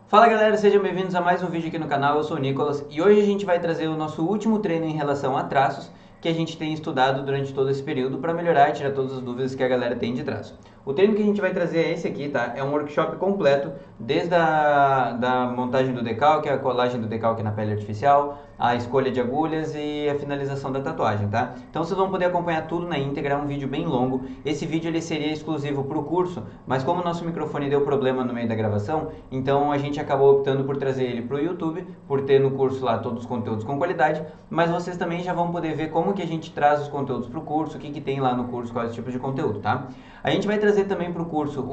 Fala galera, sejam bem-vindos a mais um vídeo aqui no canal, eu sou o Nicolas e hoje a gente vai trazer o nosso último treino em relação a traços que a gente tem estudado durante todo esse período para melhorar e tirar todas as dúvidas que a galera tem de traço. O treino que a gente vai trazer é esse aqui, tá? É um workshop completo, desde a montagem do decalque, a colagem do decalque na pele artificial, a escolha de agulhas e a finalização da tatuagem, tá? Então vocês vão poder acompanhar tudo na íntegra, é um vídeo bem longo. Esse vídeo ele seria exclusivo para o curso, mas como o nosso microfone deu problema no meio da gravação, então a gente acabou optando por trazer ele para o YouTube, por ter no curso lá todos os conteúdos com qualidade, mas vocês também já vão poder ver como que a gente traz os conteúdos para o curso, o que tem lá no curso, quais tipos de conteúdo, tá? A gente vai trazer também para o curso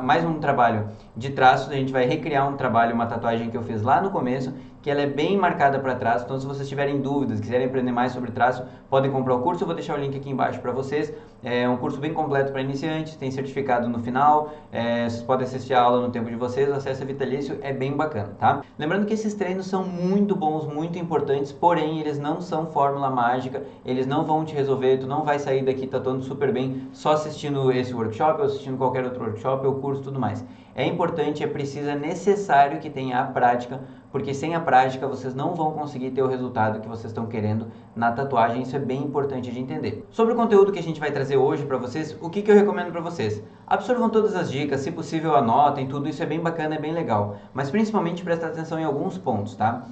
mais um trabalho de traços, a gente vai recriar um trabalho, uma tatuagem que eu fiz lá no começo, que ela é bem marcada para traço, então se vocês tiverem dúvidas, quiserem aprender mais sobre traço, podem comprar o curso, eu vou deixar o link aqui embaixo para vocês. É um curso bem completo para iniciantes, tem certificado no final, vocês podem assistir a aula no tempo de vocês, o acesso é vitalício, é bem bacana, tá? Lembrando que esses treinos são muito bons, muito importantes, porém eles não são fórmula mágica, eles não vão te resolver, tu não vai sair daqui tatuando super bem só assistindo esse workshop ou assistindo qualquer outro workshop ou curso e tudo mais. É importante, é preciso, é necessário que tenha a prática, porque sem a prática vocês não vão conseguir ter o resultado que vocês estão querendo na tatuagem, isso é bem importante de entender. Sobre o conteúdo que a gente vai trazer hoje para vocês, o que eu recomendo para vocês? Absorvam todas as dicas, se possível anotem, tudo isso é bem bacana, é bem legal, mas principalmente prestar atenção em alguns pontos, tá?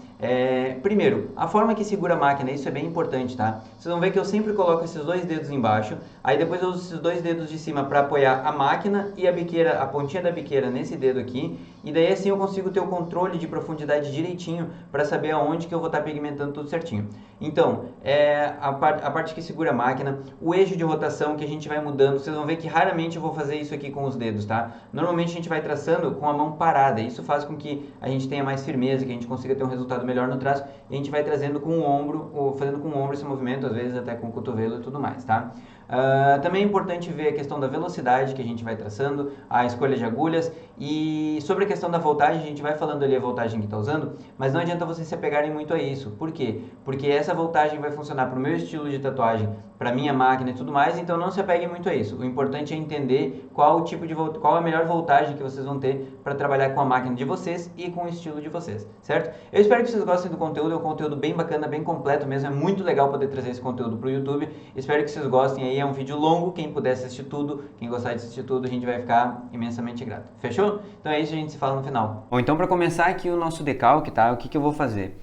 Primeiro, a forma que segura a máquina, isso é bem importante, tá? Vocês vão ver que eu sempre coloco esses dois dedos embaixo, aí depois eu uso esses dois dedos de cima para apoiar a máquina e a biqueira, a pontinha da biqueira nesse dedo aqui, e daí assim eu consigo ter o controle de profundidade direitinho para saber aonde que eu vou estar pigmentando tudo certinho. Então, a parte que segura a máquina, o eixo de rotação que a gente vai mudando, vocês vão ver que raramente eu vou fazer isso aqui com os dedos, tá? Normalmente a gente vai traçando com a mão parada, isso faz com que a gente tenha mais firmeza, que a gente consiga ter um resultado melhor no traço, e a gente vai trazendo com o ombro, ou fazendo com o ombro esse movimento, às vezes até com o cotovelo e tudo mais, tá? Também é importante ver a questão da velocidade que a gente vai traçando, a escolha de agulhas e sobre a questão da voltagem, a gente vai falando ali a voltagem que está usando, mas não adianta vocês se apegarem muito a isso. Por quê? Porque essa voltagem vai funcionar para o meu estilo de tatuagem, para a minha máquina e tudo mais, então não se apeguem muito a isso. O importante é entender qual a melhor voltagem que vocês vão ter para trabalhar com a máquina de vocês e com o estilo de vocês, certo? Eu espero que vocês gostem do conteúdo, é um conteúdo bem bacana, bem completo mesmo, é muito legal poder trazer esse conteúdo para o YouTube. Espero que vocês gostem aí, é um vídeo longo, quem puder assistir tudo, quem gostar de assistir tudo, a gente vai ficar imensamente grato. Fechou? Então é isso, a gente se fala no final. Bom, então para começar aqui o nosso decalque, tá? O que eu vou fazer?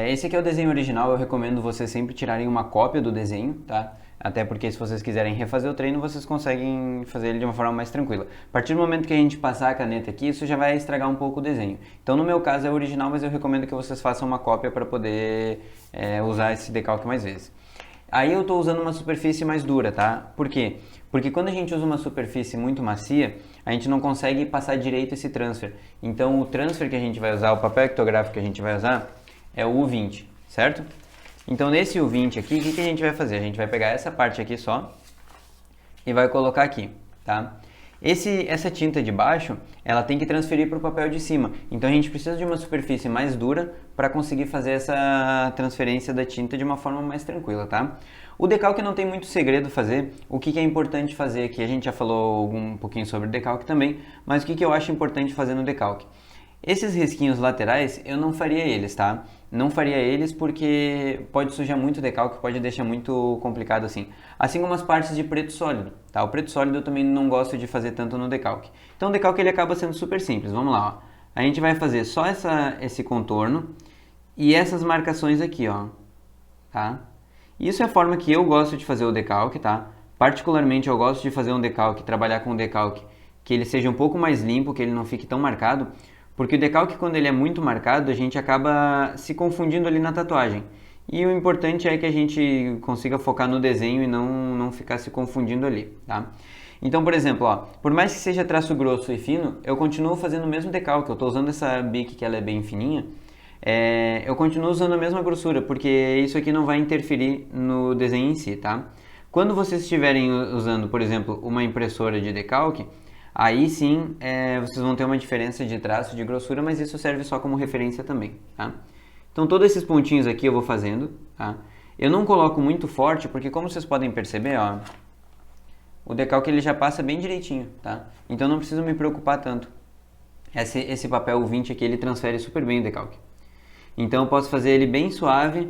Esse aqui é o desenho original, eu recomendo vocês sempre tirarem uma cópia do desenho, tá? Até porque se vocês quiserem refazer o treino, vocês conseguem fazer ele de uma forma mais tranquila. A partir do momento que a gente passar a caneta aqui, isso já vai estragar um pouco o desenho. Então no meu caso é original, mas eu recomendo que vocês façam uma cópia para poder usar esse decalque mais vezes. Aí eu estou usando uma superfície mais dura, tá? Por quê? Porque quando a gente usa uma superfície muito macia, a gente não consegue passar direito esse transfer. Então o transfer que a gente vai usar, o papel ectográfico que a gente vai usar, é o U20, certo? Então nesse U20 aqui, o que a gente vai fazer? A gente vai pegar essa parte aqui só e vai colocar aqui, tá? Essa tinta de baixo, ela tem que transferir para o papel de cima. Então a gente precisa de uma superfície mais dura para conseguir fazer essa transferência da tinta de uma forma mais tranquila, tá? O decalque não tem muito segredo fazer. O que é importante fazer aqui? A gente já falou um pouquinho sobre o decalque também, mas o que eu acho importante fazer no decalque? Esses risquinhos laterais, eu não faria eles, tá? Não faria eles porque pode sujar muito o decalque, pode deixar muito complicado assim. Assim como as partes de preto sólido, tá? O preto sólido eu também não gosto de fazer tanto no decalque. Então o decalque ele acaba sendo super simples, vamos lá, ó. A gente vai fazer só esse contorno e essas marcações aqui, ó, tá? Isso é a forma que eu gosto de fazer o decalque, tá? Particularmente eu gosto de fazer um decalque, trabalhar com um decalque que ele seja um pouco mais limpo, que ele não fique tão marcado. Porque o decalque, quando ele é muito marcado, a gente acaba se confundindo ali na tatuagem. E o importante é que a gente consiga focar no desenho e não ficar se confundindo ali, tá? Então, por exemplo, ó, por mais que seja traço grosso e fino, eu continuo fazendo o mesmo decalque. Eu estou usando essa bic que ela é bem fininha. Eu continuo usando a mesma grossura, porque isso aqui não vai interferir no desenho em si, tá? Quando vocês estiverem usando, por exemplo, uma impressora de decalque, aí sim, vocês vão ter uma diferença de traço, de grossura, mas isso serve só como referência também, tá? Então, todos esses pontinhos aqui eu vou fazendo, tá? Eu não coloco muito forte, porque como vocês podem perceber, ó, o decalque ele já passa bem direitinho, tá? Então, não preciso me preocupar tanto. esse papel 20 aqui, ele transfere super bem o decalque. Então eu posso fazer ele bem suave,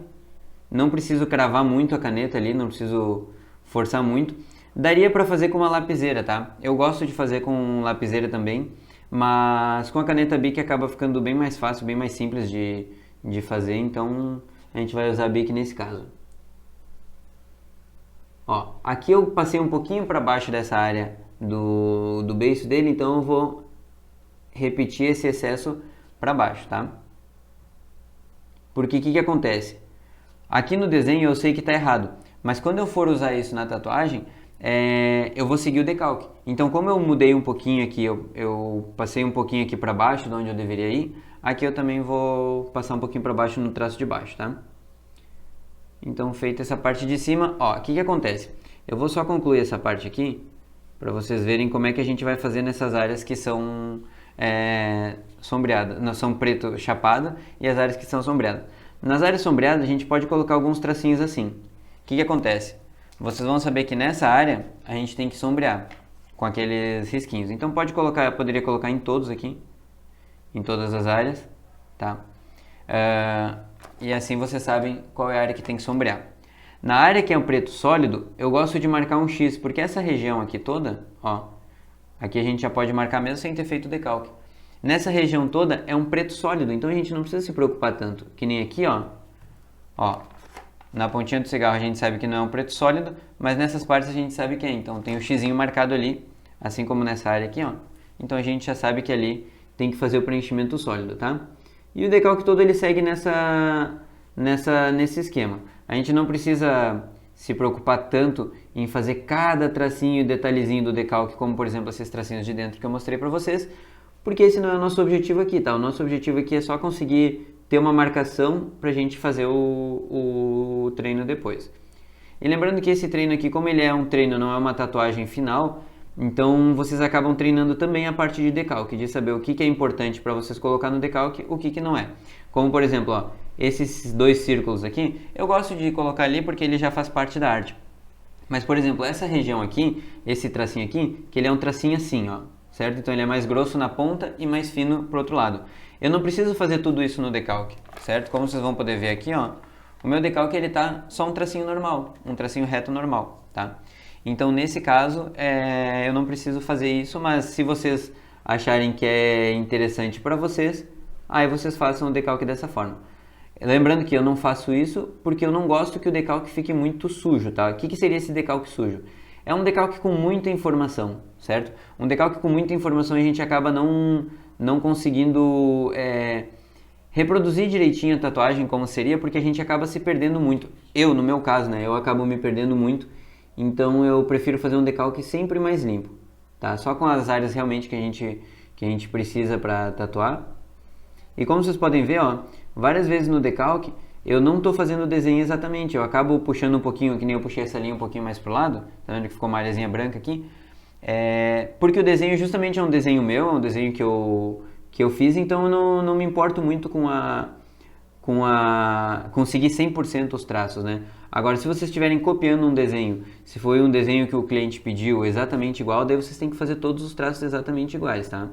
não preciso cravar muito a caneta ali, não preciso forçar muito. Daria para fazer com uma lapiseira, tá? Eu gosto de fazer com lapiseira também, mas com a caneta Bic acaba ficando bem mais fácil, bem mais simples de fazer, então a gente vai usar a Bic nesse caso. Ó, aqui eu passei um pouquinho para baixo dessa área do beiço dele, então eu vou repetir esse excesso para baixo, tá? Porque o que acontece? Aqui no desenho eu sei que está errado, mas quando eu for usar isso na tatuagem, eu vou seguir o decalque. Então, como eu mudei um pouquinho aqui, eu passei um pouquinho aqui para baixo, de onde eu deveria ir, aqui eu também vou passar um pouquinho para baixo no traço de baixo, tá? Então, feita essa parte de cima, ó, o que acontece? Eu vou só concluir essa parte aqui, para vocês verem como é que a gente vai fazer nessas áreas que são sombreadas, não, são preto chapado, e as áreas que são sombreadas. Nas áreas sombreadas, a gente pode colocar alguns tracinhos assim. O que acontece? Vocês vão saber que nessa área, a gente tem que sombrear com aqueles risquinhos. Então, poderia colocar em todos aqui, em todas as áreas, tá? E assim vocês sabem qual é a área que tem que sombrear. Na área que é um preto sólido, eu gosto de marcar um X, porque essa região aqui toda, ó, aqui a gente já pode marcar mesmo sem ter feito o decalque. Nessa região toda é um preto sólido, então a gente não precisa se preocupar tanto. Que nem aqui, ó, na pontinha do cigarro a gente sabe que não é um preto sólido, mas nessas partes a gente sabe que é. Então tem o xizinho marcado ali, assim como nessa área aqui, ó. Então a gente já sabe que ali tem que fazer o preenchimento sólido, tá? E o decalque todo ele segue nesse esquema. A gente não precisa se preocupar tanto em fazer cada tracinho e detalhezinho do decalque, como por exemplo esses tracinhos de dentro que eu mostrei para vocês, porque esse não é o nosso objetivo aqui, tá? O nosso objetivo aqui é só conseguir ter uma marcação pra gente fazer o treino depois. E lembrando que esse treino aqui, como ele é um treino, não é uma tatuagem final, então vocês acabam treinando também a parte de decalque, de saber o que é importante para vocês colocar no decalque, o que não é. Como por exemplo, ó, esses dois círculos aqui, eu gosto de colocar ali porque ele já faz parte da arte. Mas por exemplo, essa região aqui, esse tracinho aqui, que ele é um tracinho assim, ó, certo? Então ele é mais grosso na ponta e mais fino pro outro lado. Eu não preciso fazer tudo isso no decalque, certo? Como vocês vão poder ver aqui, ó, o meu decalque ele tá só um tracinho normal, um tracinho reto normal, tá? Então nesse caso eu não preciso fazer isso, mas se vocês acharem que é interessante para vocês, aí vocês façam o decalque dessa forma. Lembrando que eu não faço isso porque eu não gosto que o decalque fique muito sujo, tá? O que seria esse decalque sujo? É um decalque com muita informação, certo? Um decalque com muita informação a gente acaba não conseguindo reproduzir direitinho a tatuagem como seria, porque a gente acaba se perdendo muito. Eu, no meu caso, né? Eu acabo me perdendo muito, então eu prefiro fazer um decalque sempre mais limpo, tá? Só com as áreas realmente que a gente precisa para tatuar. E como vocês podem ver, ó, várias vezes no decalque eu não estou fazendo o desenho exatamente, eu acabo puxando um pouquinho, que nem eu puxei essa linha um pouquinho mais pro lado, tá vendo que ficou uma areazinha branca aqui? Porque o desenho justamente é um desenho meu, é um desenho que eu fiz, então eu não me importo muito com conseguir 100% os traços, né? Agora, se vocês estiverem copiando um desenho, se foi um desenho que o cliente pediu exatamente igual, daí vocês têm que fazer todos os traços exatamente iguais, tá?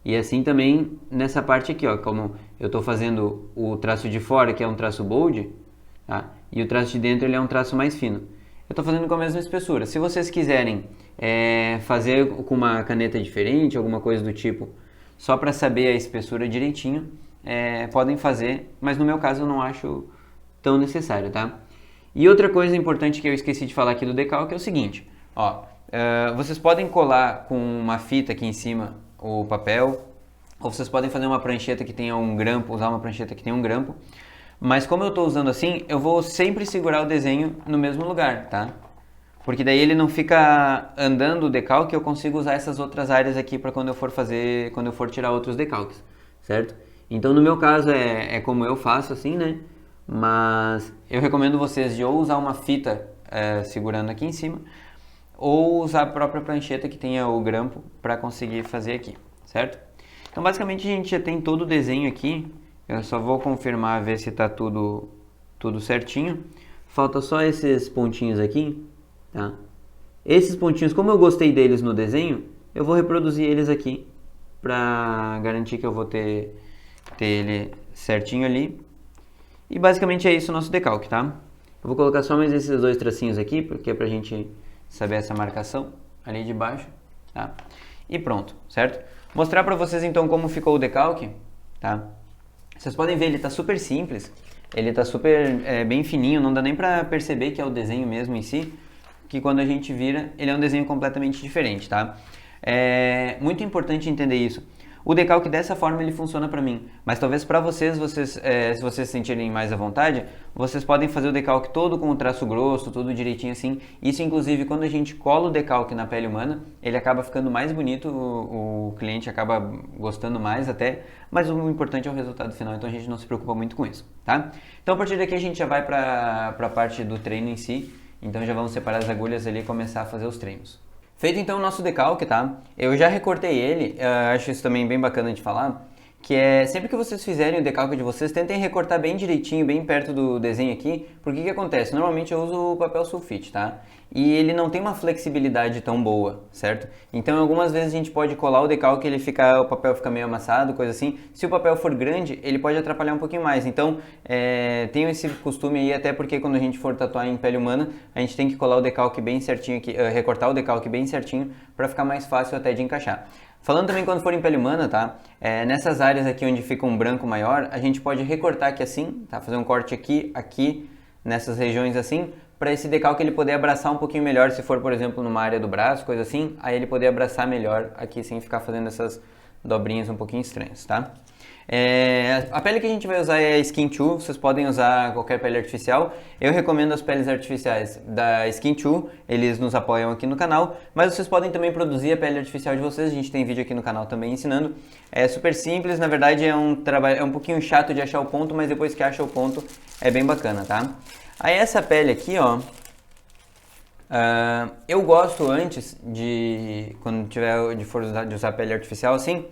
E assim também nessa parte aqui, ó, como eu estou fazendo o traço de fora, que é um traço bold, tá? E o traço de dentro ele é um traço mais fino. Eu estou fazendo com a mesma espessura. Se vocês quiserem fazer com uma caneta diferente, alguma coisa do tipo, só para saber a espessura direitinho, podem fazer, mas no meu caso eu não acho tão necessário, tá? E outra coisa importante que eu esqueci de falar aqui do decalque é o seguinte, ó, vocês podem colar com uma fita aqui em cima o papel, ou vocês podem fazer uma prancheta que tenha um grampo, usar uma prancheta que tenha um grampo, mas como eu estou usando assim, eu vou sempre segurar o desenho no mesmo lugar, tá? Porque daí ele não fica andando o decalque, eu consigo usar essas outras áreas aqui para quando eu for tirar outros decalques, certo? Então no meu caso é como eu faço assim, né? Mas eu recomendo vocês de ou usar uma fita segurando aqui em cima, ou usar a própria prancheta que tenha o grampo para conseguir fazer aqui, certo? Então basicamente a gente já tem todo o desenho aqui, eu só vou confirmar, ver se está tudo certinho. Falta só esses pontinhos aqui, tá? Esses pontinhos, como eu gostei deles no desenho, eu vou reproduzir eles aqui para garantir que eu vou ter ele certinho ali. E basicamente é isso o nosso decalque, tá? Eu vou colocar só mais esses dois tracinhos aqui, porque é pra gente saber essa marcação ali de baixo, tá? E pronto, certo? Mostrar pra vocês então como ficou o decalque, tá? Vocês podem ver, ele tá super simples, ele tá super bem fininho, não dá nem pra perceber que é o desenho mesmo em si, que quando a gente vira, ele é um desenho completamente diferente, tá? É muito importante entender isso. O decalque dessa forma ele funciona para mim, mas talvez para vocês, se vocês se sentirem mais à vontade, vocês podem fazer o decalque todo com o traço grosso, tudo direitinho assim. Isso inclusive quando a gente cola o decalque na pele humana, ele acaba ficando mais bonito, o cliente acaba gostando mais até, mas o importante é o resultado final, então a gente não se preocupa muito com isso, tá? Então a partir daqui a gente já vai para a parte do treino em si, então já vamos separar as agulhas ali e começar a fazer os treinos. Feito então o nosso decalque, tá? Eu já recortei ele, acho isso também bem bacana de falar, que é sempre que vocês fizerem o decalque de vocês, tentem recortar bem direitinho, bem perto do desenho aqui, porque o que acontece? Normalmente eu uso o papel sulfite, tá? E ele não tem uma flexibilidade tão boa, certo? Então algumas vezes a gente pode colar o decalque e o papel fica meio amassado, coisa assim. Se o papel for grande, ele pode atrapalhar um pouquinho mais. Então tenho esse costume aí, até porque quando a gente for tatuar em pele humana, a gente tem que colar o decalque bem certinho aqui, recortar o decalque bem certinho para ficar mais fácil até de encaixar. Falando também quando for em pele humana, tá? Nessas áreas aqui onde fica um branco maior, a gente pode recortar aqui assim, tá? Fazer um corte aqui, nessas regiões assim, para esse decalque ele poder abraçar um pouquinho melhor, se for, por exemplo, numa área do braço, coisa assim, aí ele poder abraçar melhor aqui sem ficar fazendo essas dobrinhas um pouquinho estranhas, tá? A pele que a gente vai usar é a Skin 2, vocês podem usar qualquer pele artificial. Eu recomendo as peles artificiais da Skin 2, eles nos apoiam aqui no canal, mas vocês podem também produzir a pele artificial de vocês, a gente tem vídeo aqui no canal também ensinando. É super simples, na verdade é um pouquinho chato de achar o ponto, mas depois que acha o ponto é bem bacana, tá? Aí essa pele aqui, ó, eu gosto antes quando for usar pele artificial assim,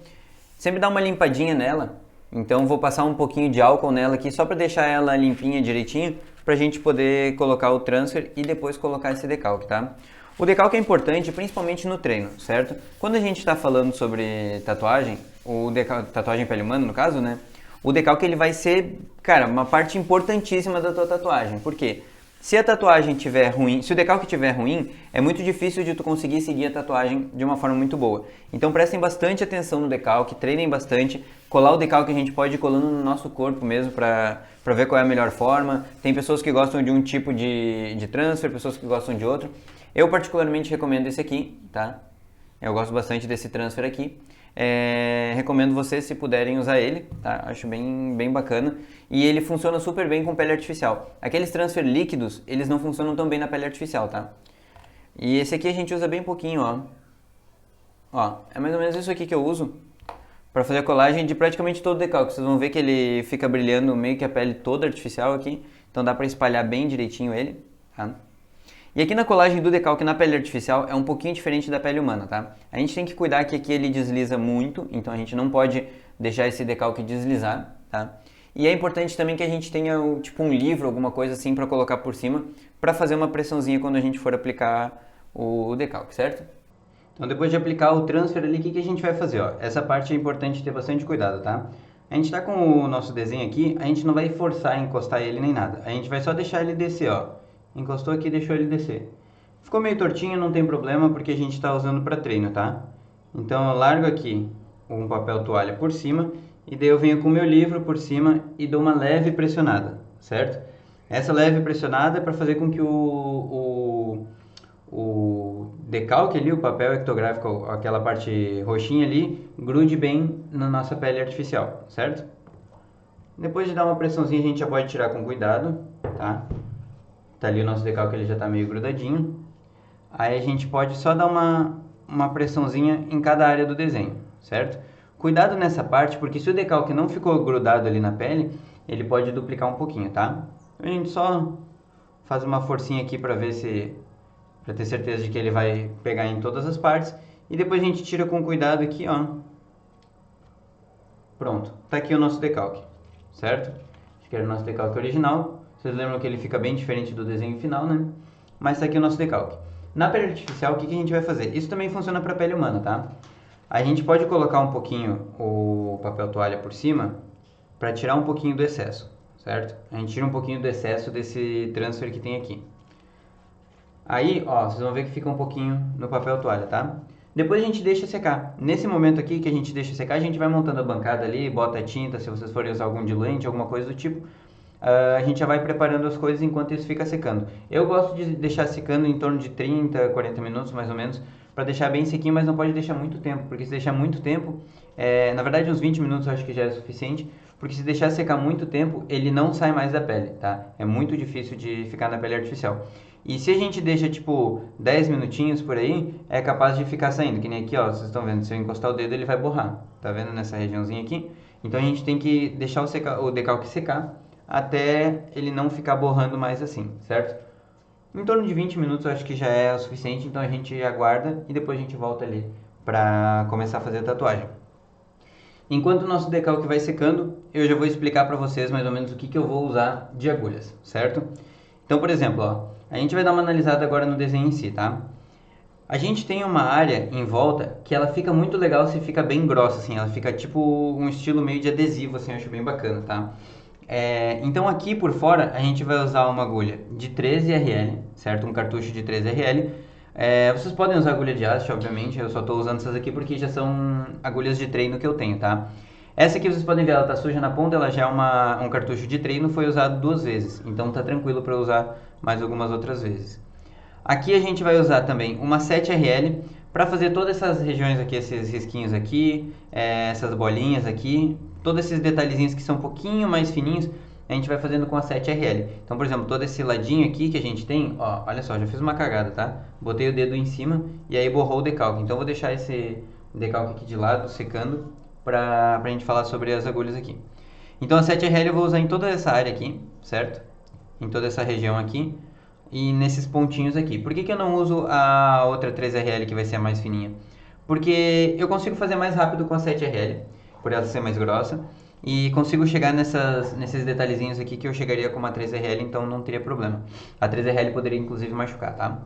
sempre dar uma limpadinha nela. Então vou passar um pouquinho de álcool nela aqui só para deixar ela limpinha direitinho, para a gente poder colocar o transfer e depois colocar esse decalque, tá? O decalque é importante principalmente no treino, certo? Quando a gente está falando sobre tatuagem, tatuagem pele humana no caso, né? O decalque ele vai ser, cara, uma parte importantíssima da tua tatuagem. Por quê? Se a tatuagem estiver ruim, se o decalque estiver ruim, é muito difícil de tu conseguir seguir a tatuagem de uma forma muito boa. Então prestem bastante atenção no decalque, treinem bastante. Colar o decalque a gente pode ir colando no nosso corpo mesmo para ver qual é a melhor forma. Tem pessoas que gostam de um tipo de transfer, pessoas que gostam de outro. Eu particularmente recomendo esse aqui, tá? Eu gosto bastante desse transfer aqui. Recomendo vocês se puderem usar ele, tá? Acho bem bacana. E ele funciona super bem com pele artificial. Aqueles transfer líquidos, eles não funcionam tão bem na pele artificial, tá? E esse aqui a gente usa bem pouquinho, ó. Ó, é mais ou menos isso aqui que eu uso para fazer a colagem de praticamente todo o decalque. Vocês vão ver que ele fica brilhando meio que a pele toda artificial aqui. Então dá para espalhar bem direitinho ele, tá? E aqui na colagem do decalque na pele artificial é um pouquinho diferente da pele humana, tá? A gente tem que cuidar que aqui ele desliza muito, então a gente não pode deixar esse decalque deslizar, tá? E é importante também que a gente tenha tipo um livro, alguma coisa assim para colocar por cima, para fazer uma pressãozinha quando a gente for aplicar o decalque, certo? Então depois de aplicar o transfer ali, o que a gente vai fazer? Ó? Essa parte é importante ter bastante cuidado, tá? A gente tá com o nosso desenho aqui, a gente não vai forçar a encostar ele nem nada, a gente vai só deixar ele descer, ó. Encostou aqui e deixou ele descer. Ficou meio tortinho, não tem problema, porque a gente está usando para treino, tá? Então eu largo aqui um papel toalha por cima, e daí eu venho com o meu livro por cima e dou uma leve pressionada, certo? Essa leve pressionada é para fazer com que o decalque ali, o papel ectográfico, aquela parte roxinha ali, grude bem na nossa pele artificial, certo? Depois de dar uma pressãozinha, a gente já pode tirar com cuidado, tá? Tá ali o nosso decalque, ele já tá meio grudadinho. Aí a gente pode só dar uma pressãozinha em cada área do desenho, certo? Cuidado nessa parte, porque se o decalque não ficou grudado ali na pele, ele pode duplicar um pouquinho, tá? A gente só faz uma forcinha aqui para ver se... para ter certeza de que ele vai pegar em todas as partes. E depois a gente tira com cuidado aqui, ó. Pronto, tá aqui o nosso decalque, certo? Esse aqui era o nosso decalque original. Vocês lembram que ele fica bem diferente do desenho final, né? Mas tá aqui o nosso decalque. Na pele artificial, o que a gente vai fazer? Isso também funciona para pele humana, tá? A gente pode colocar um pouquinho o papel toalha por cima para tirar um pouquinho do excesso, certo? A gente tira um pouquinho do excesso desse transfer que tem aqui. Aí, ó, vocês vão ver que fica um pouquinho no papel toalha, tá? Depois a gente deixa secar. Nesse momento aqui que a gente deixa secar, a gente vai montando a bancada ali, bota a tinta, se vocês forem usar algum diluente, alguma coisa do tipo. A gente já vai preparando as coisas enquanto isso fica secando. Eu gosto de deixar secando em torno de 30, 40 minutos mais ou menos, para deixar bem sequinho, mas não pode deixar muito tempo, porque se deixar muito tempo, na verdade uns 20 minutos eu acho que já é suficiente, porque se deixar secar muito tempo, ele não sai mais da pele, tá? É muito difícil de ficar na pele artificial. E se a gente deixa tipo 10 minutinhos por aí, é capaz de ficar saindo, que nem aqui, ó, vocês estão vendo, se eu encostar o dedo ele vai borrar, tá vendo nessa regiãozinha aqui? Então a gente tem que deixar o decalque secar até ele não ficar borrando mais assim, certo? Em torno de 20 minutos eu acho que já é o suficiente, então a gente aguarda e depois a gente volta ali para começar a fazer a tatuagem. Enquanto o nosso decalque vai secando, eu já vou explicar para vocês mais ou menos o que eu vou usar de agulhas, certo? Então, por exemplo, ó, a gente vai dar uma analisada agora no desenho em si, tá? A gente tem uma área em volta que ela fica muito legal se fica bem grossa, assim, ela fica tipo um estilo meio de adesivo, assim, eu acho bem bacana, tá? Então aqui por fora a gente vai usar uma agulha de 13 RL, certo? Um cartucho de 13 RL. Vocês podem usar agulha de haste, obviamente, eu só estou usando essas aqui porque já são agulhas de treino que eu tenho, tá? Essa aqui vocês podem ver, ela tá suja na ponta, ela já é um cartucho de treino, foi usado 2 vezes, então tá tranquilo para usar mais algumas outras vezes. Aqui a gente vai usar também uma 7RL para fazer todas essas regiões aqui, esses risquinhos aqui, essas bolinhas aqui, todos esses detalhezinhos que são um pouquinho mais fininhos, a gente vai fazendo com a 7RL. Então, por exemplo, todo esse ladinho aqui que a gente tem, ó, olha só, já fiz uma cagada, tá? Botei o dedo em cima e aí borrou o decalque. Então, vou deixar esse decalque aqui de lado, secando, para a gente falar sobre as agulhas aqui. Então, a 7RL eu vou usar em toda essa área aqui, certo? Em toda essa região aqui e nesses pontinhos aqui. Por que eu não uso a outra 3RL que vai ser a mais fininha? Porque eu consigo fazer mais rápido com a 7RL, por ela ser mais grossa, e consigo chegar nesses detalhezinhos aqui que eu chegaria com uma 3RL, então não teria problema. A 3RL poderia inclusive machucar, tá?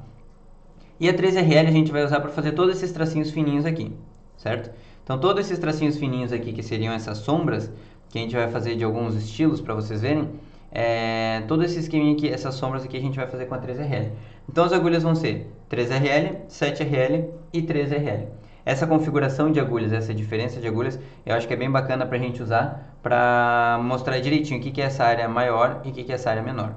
E a 3RL a gente vai usar para fazer todos esses tracinhos fininhos aqui, certo? Então todos esses tracinhos fininhos aqui, que seriam essas sombras, que a gente vai fazer de alguns estilos para vocês verem, todo esse esqueminha aqui, essas sombras aqui a gente vai fazer com a 3RL. Então as agulhas vão ser 3RL, 7RL e 3RL. Essa configuração de agulhas, essa diferença de agulhas, eu acho que é bem bacana para a gente usar para mostrar direitinho o que é essa área maior e o que é essa área menor.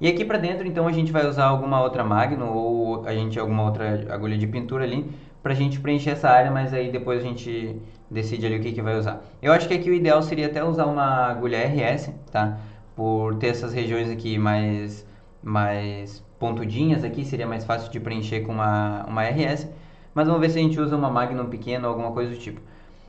E aqui para dentro, então, a gente vai usar alguma outra magno ou alguma outra agulha de pintura ali para a gente preencher essa área, mas aí depois a gente decide ali o que vai usar. Eu acho que aqui o ideal seria até usar uma agulha RS, tá? Por ter essas regiões aqui mais pontudinhas aqui, seria mais fácil de preencher com uma RS. Mas vamos ver se a gente usa uma Magnum pequena ou alguma coisa do tipo.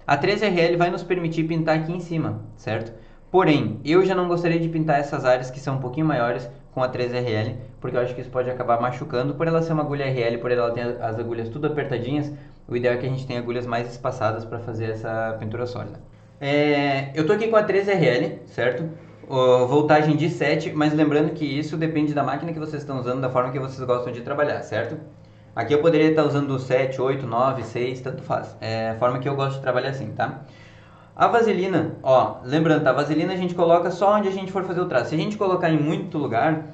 A 3RL vai nos permitir pintar aqui em cima, certo? Porém, eu já não gostaria de pintar essas áreas que são um pouquinho maiores com a 3RL, porque eu acho que isso pode acabar machucando. Por ela ser uma agulha RL, por ela ter as agulhas tudo apertadinhas, o ideal é que a gente tenha agulhas mais espaçadas para fazer essa pintura sólida. Eu tô aqui com a 3RL, certo? Voltagem de 7, mas lembrando que isso depende da máquina que vocês estão usando, da forma que vocês gostam de trabalhar, certo? Aqui eu poderia estar usando 7, 8, 9, 6, tanto faz. É a forma que eu gosto de trabalhar assim, tá? A vaselina, ó, lembrando, tá? A vaselina a gente coloca só onde a gente for fazer o traço. Se a gente colocar em muito lugar,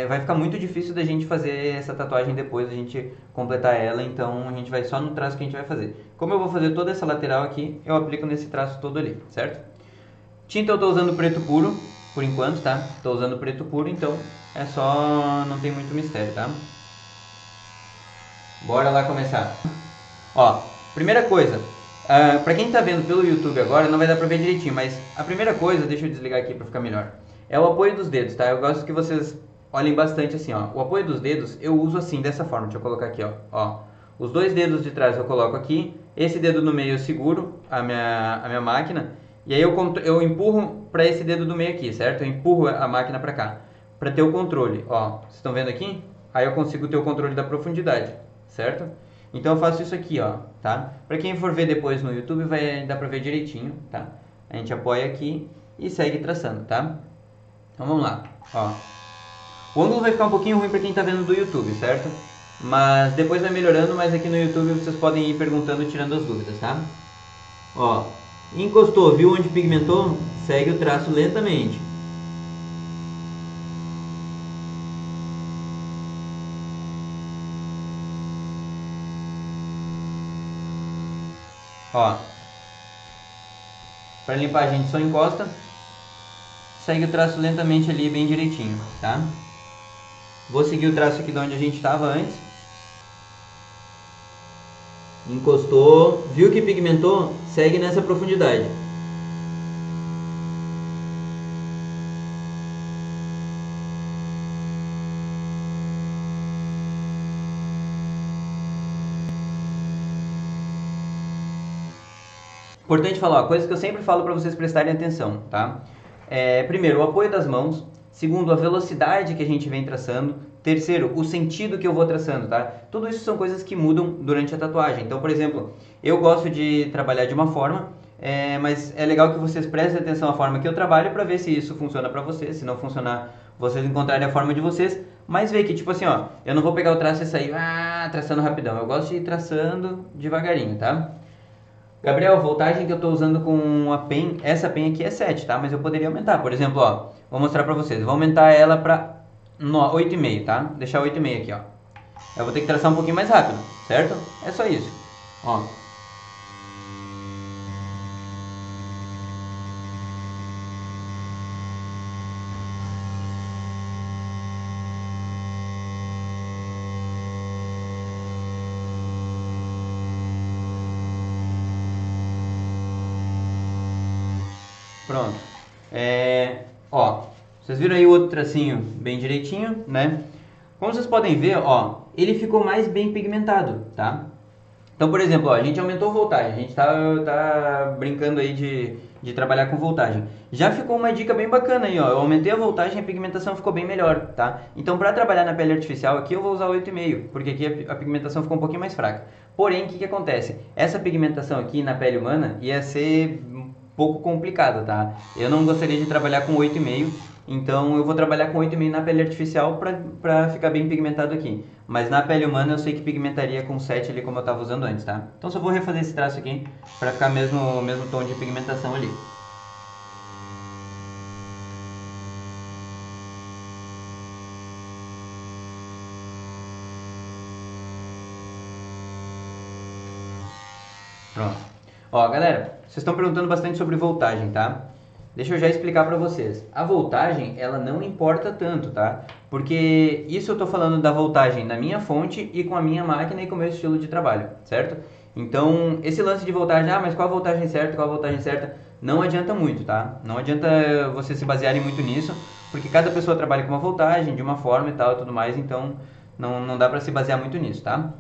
vai ficar muito difícil da gente fazer essa tatuagem depois, a gente completar ela, então a gente vai só no traço que a gente vai fazer. Como eu vou fazer toda essa lateral aqui, eu aplico nesse traço todo ali, certo? Tinta eu tô usando preto puro, por enquanto, tá? Tô usando preto puro, então é só, não tem muito mistério, tá? Bora lá começar. Ó, primeira coisa, pra quem tá vendo pelo YouTube agora, não vai dar pra ver direitinho, mas a primeira coisa, deixa eu desligar aqui pra ficar melhor, é o apoio dos dedos, tá? Eu gosto que vocês olhem bastante assim, ó. O apoio dos dedos eu uso assim, dessa forma, deixa eu colocar aqui, ó. Os dois dedos de trás eu coloco aqui, esse dedo no meio eu seguro a minha máquina, e aí eu empurro pra esse dedo do meio aqui, certo? Eu empurro a máquina pra cá, pra ter o controle, ó. Vocês estão vendo aqui? Aí eu consigo ter o controle da profundidade, certo? Então eu faço isso aqui, ó, tá? Pra quem for ver depois no YouTube vai dar pra ver direitinho, tá? A gente apoia aqui e segue traçando, tá? Então vamos lá, ó. O ângulo vai ficar um pouquinho ruim pra quem tá vendo do YouTube, certo? mas depois vai melhorando, mas aqui no YouTube vocês podem ir perguntando, tirando as dúvidas, tá? Ó, encostou, viu onde pigmentou? Segue o traço lentamente. Ó, para limpar a gente só encosta, segue o traço lentamente ali, bem direitinho, tá? Vou seguir o traço aqui de onde a gente estava antes. Encostou, viu que pigmentou? Segue nessa profundidade. Importante falar, coisas que eu sempre falo para vocês prestarem atenção, tá? Primeiro, o apoio das mãos. Segundo, a velocidade que a gente vem traçando. Terceiro, o sentido que eu vou traçando, tá? Tudo isso são coisas que mudam durante a tatuagem. Então, por exemplo, eu gosto de trabalhar de uma forma, mas é legal que vocês prestem atenção à forma que eu trabalho para ver se isso funciona para vocês. Se não funcionar, vocês encontrarem a forma de vocês. Mas vê que, tipo assim, ó, eu não vou pegar o traço e sair traçando rapidão. Eu gosto de ir traçando devagarinho, tá? Gabriel, a voltagem que eu estou usando com a pen, essa pen aqui é 7, tá? Mas eu poderia aumentar. Por exemplo, ó, vou mostrar para vocês. Vou aumentar ela para 8,5, tá? Deixar 8,5 aqui, ó. Eu vou ter que traçar um pouquinho mais rápido, certo? É só isso. Ó. Pronto. Ó, vocês viram aí o outro tracinho bem direitinho, né? Como vocês podem ver, ó, ele ficou mais bem pigmentado, tá? Então, por exemplo, ó, a gente aumentou a voltagem, a gente tá brincando aí de trabalhar com voltagem. Já ficou uma dica bem bacana aí, ó, eu aumentei a voltagem e a pigmentação ficou bem melhor, tá? Então, para trabalhar na pele artificial aqui eu vou usar 8,5, porque aqui a pigmentação ficou um pouquinho mais fraca. Porém, o que acontece? Essa pigmentação aqui na pele humana ia ser um pouco complicada, tá? Eu não gostaria de trabalhar com 8,5, então eu vou trabalhar com 8,5 na pele artificial para ficar bem pigmentado aqui. Mas na pele humana eu sei que pigmentaria com 7 ali como eu estava usando antes, tá? Então só vou refazer esse traço aqui para ficar mesmo tom de pigmentação ali. Pronto. Ó, galera, vocês estão perguntando bastante sobre voltagem, tá? Deixa eu já explicar para vocês. A voltagem, ela não importa tanto, tá? Porque isso eu tô falando da voltagem na minha fonte e com a minha máquina e com o meu estilo de trabalho, certo? Então, esse lance de voltagem, mas qual a voltagem certa, qual a voltagem certa, não adianta muito, tá? Não adianta vocês se basearem muito nisso, porque cada pessoa trabalha com uma voltagem, de uma forma e tal e tudo mais, então não dá para se basear muito nisso, tá?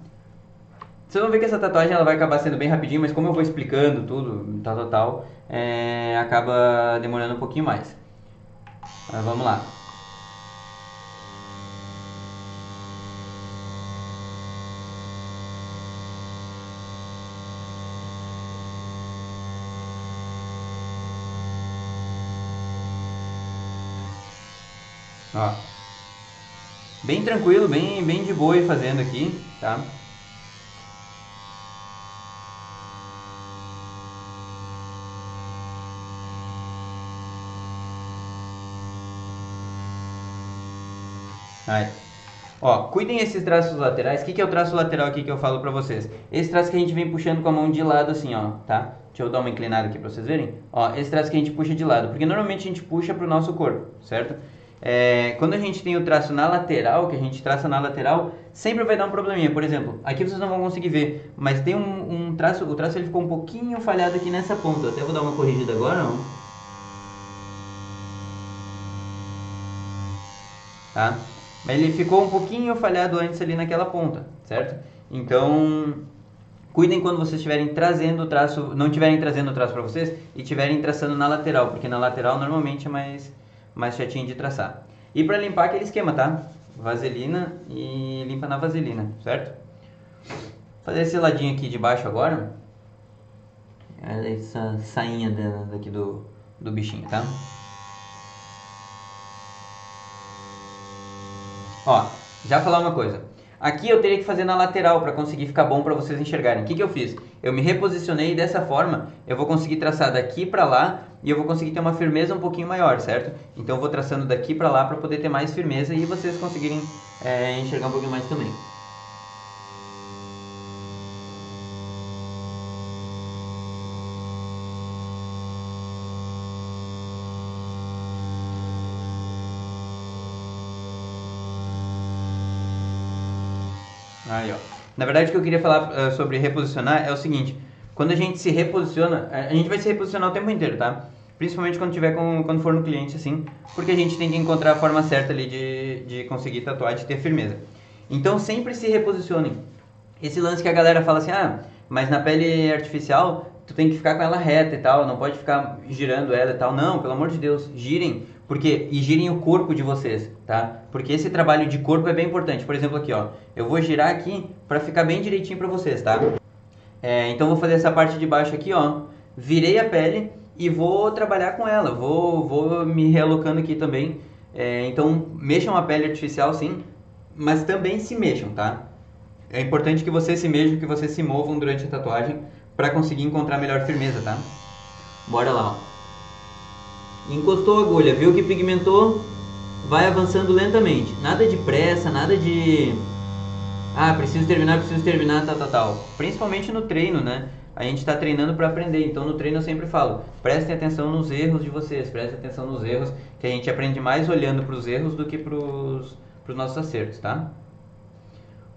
Vocês vão ver que essa tatuagem ela vai acabar sendo bem rapidinho, mas como eu vou explicando tudo, tal, acaba demorando um pouquinho mais. Mas vamos lá. Ó. Bem tranquilo, bem de boa ir fazendo aqui, tá? Aí. Ó, cuidem esses traços laterais. O que é o traço lateral aqui que eu falo pra vocês? Esse traço que a gente vem puxando com a mão de lado assim, ó, tá? Deixa eu dar uma inclinada aqui pra vocês verem. Ó, esse traço que a gente puxa de lado, porque normalmente a gente puxa pro nosso corpo, certo? Quando a gente tem o traço na lateral, que a gente traça na lateral, sempre vai dar um probleminha. Por exemplo, aqui vocês não vão conseguir ver, mas tem um traço, o traço ele ficou um pouquinho falhado aqui nessa ponta. Eu até vou dar uma corrigida agora, ó. Tá? Mas ele ficou um pouquinho falhado antes ali naquela ponta, certo? Então, cuidem quando vocês estiverem trazendo o traço, não estiverem trazendo o traço para vocês e estiverem traçando na lateral, porque na lateral normalmente é mais chatinho de traçar. E para limpar aquele esquema, tá? Vaselina e limpa na vaselina, certo? Vou fazer esse ladinho aqui de baixo agora. Essa sainha daqui do bichinho, tá? Ó, já falar uma coisa. Aqui eu teria que fazer na lateral para conseguir ficar bom para vocês enxergarem. O que eu fiz? Eu me reposicionei e dessa forma eu vou conseguir traçar daqui para lá e eu vou conseguir ter uma firmeza um pouquinho maior, certo? Então eu vou traçando daqui para lá para poder ter mais firmeza e vocês conseguirem enxergar um pouquinho mais também. Aí, ó. Na verdade, o que eu queria falar sobre reposicionar é o seguinte: quando a gente se reposiciona, a gente vai se reposicionar o tempo inteiro, tá? Principalmente quando for no cliente, assim, porque a gente tem que encontrar a forma certa ali de conseguir tatuar, de ter firmeza. Então, sempre se reposicionem. Esse lance que a galera fala assim, mas na pele artificial tu tem que ficar com ela reta e tal, não pode ficar girando ela e tal. Não, pelo amor de Deus, girem, e girem o corpo de vocês, tá? Porque esse trabalho de corpo é bem importante. Por exemplo, aqui, ó, eu vou girar aqui para ficar bem direitinho para vocês, tá? Então vou fazer essa parte de baixo aqui, ó, virei a pele e vou trabalhar com ela, vou me realocando aqui também. Então mexam a pele artificial sim, mas também se mexam, tá? É importante que vocês se mexam, que vocês se movam durante a tatuagem para conseguir encontrar melhor firmeza, tá? Bora lá, ó. Encostou a agulha, viu que pigmentou, vai avançando lentamente. Nada de pressa, nada de... preciso terminar, tal. Principalmente no treino, né? A gente está treinando para aprender, então no treino eu sempre falo, prestem atenção nos erros de vocês, prestem atenção nos erros, que a gente aprende mais olhando para os erros do que para os nossos acertos, tá?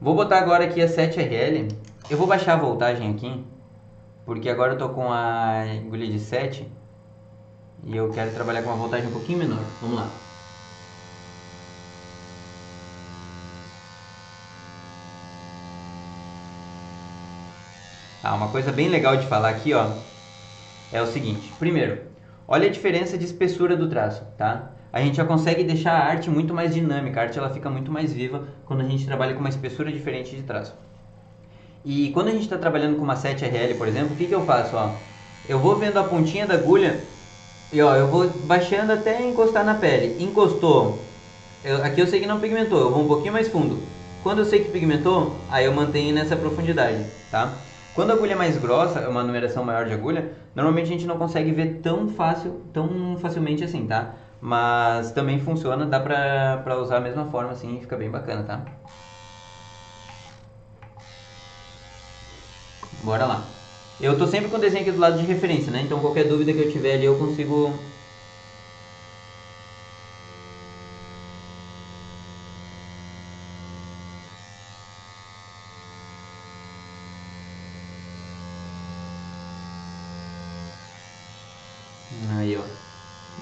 Vou botar agora aqui a 7RL, eu vou baixar a voltagem aqui, porque agora eu tô com a agulha de 7 e eu quero trabalhar com uma voltagem um pouquinho menor. Vamos lá. Uma coisa bem legal de falar aqui, ó, é o seguinte. Primeiro, olha a diferença de espessura do traço, tá? A gente já consegue deixar a arte muito mais dinâmica, a arte ela fica muito mais viva quando a gente trabalha com uma espessura diferente de traço. E quando a gente está trabalhando com uma 7RL, por exemplo, o que eu faço? Ó? Eu vou vendo a pontinha da agulha e ó, eu vou baixando até encostar na pele. Encostou, aqui eu sei que não pigmentou, eu vou um pouquinho mais fundo. Quando eu sei que pigmentou, aí eu mantenho nessa profundidade, tá? Quando a agulha é mais grossa, é uma numeração maior de agulha, normalmente a gente não consegue ver tão facilmente assim, tá? Mas também funciona, dá pra usar a mesma forma assim e fica bem bacana, tá? Bora lá. Eu tô sempre com o desenho aqui do lado de referência, né? Então qualquer dúvida que eu tiver ali eu consigo... Aí, ó.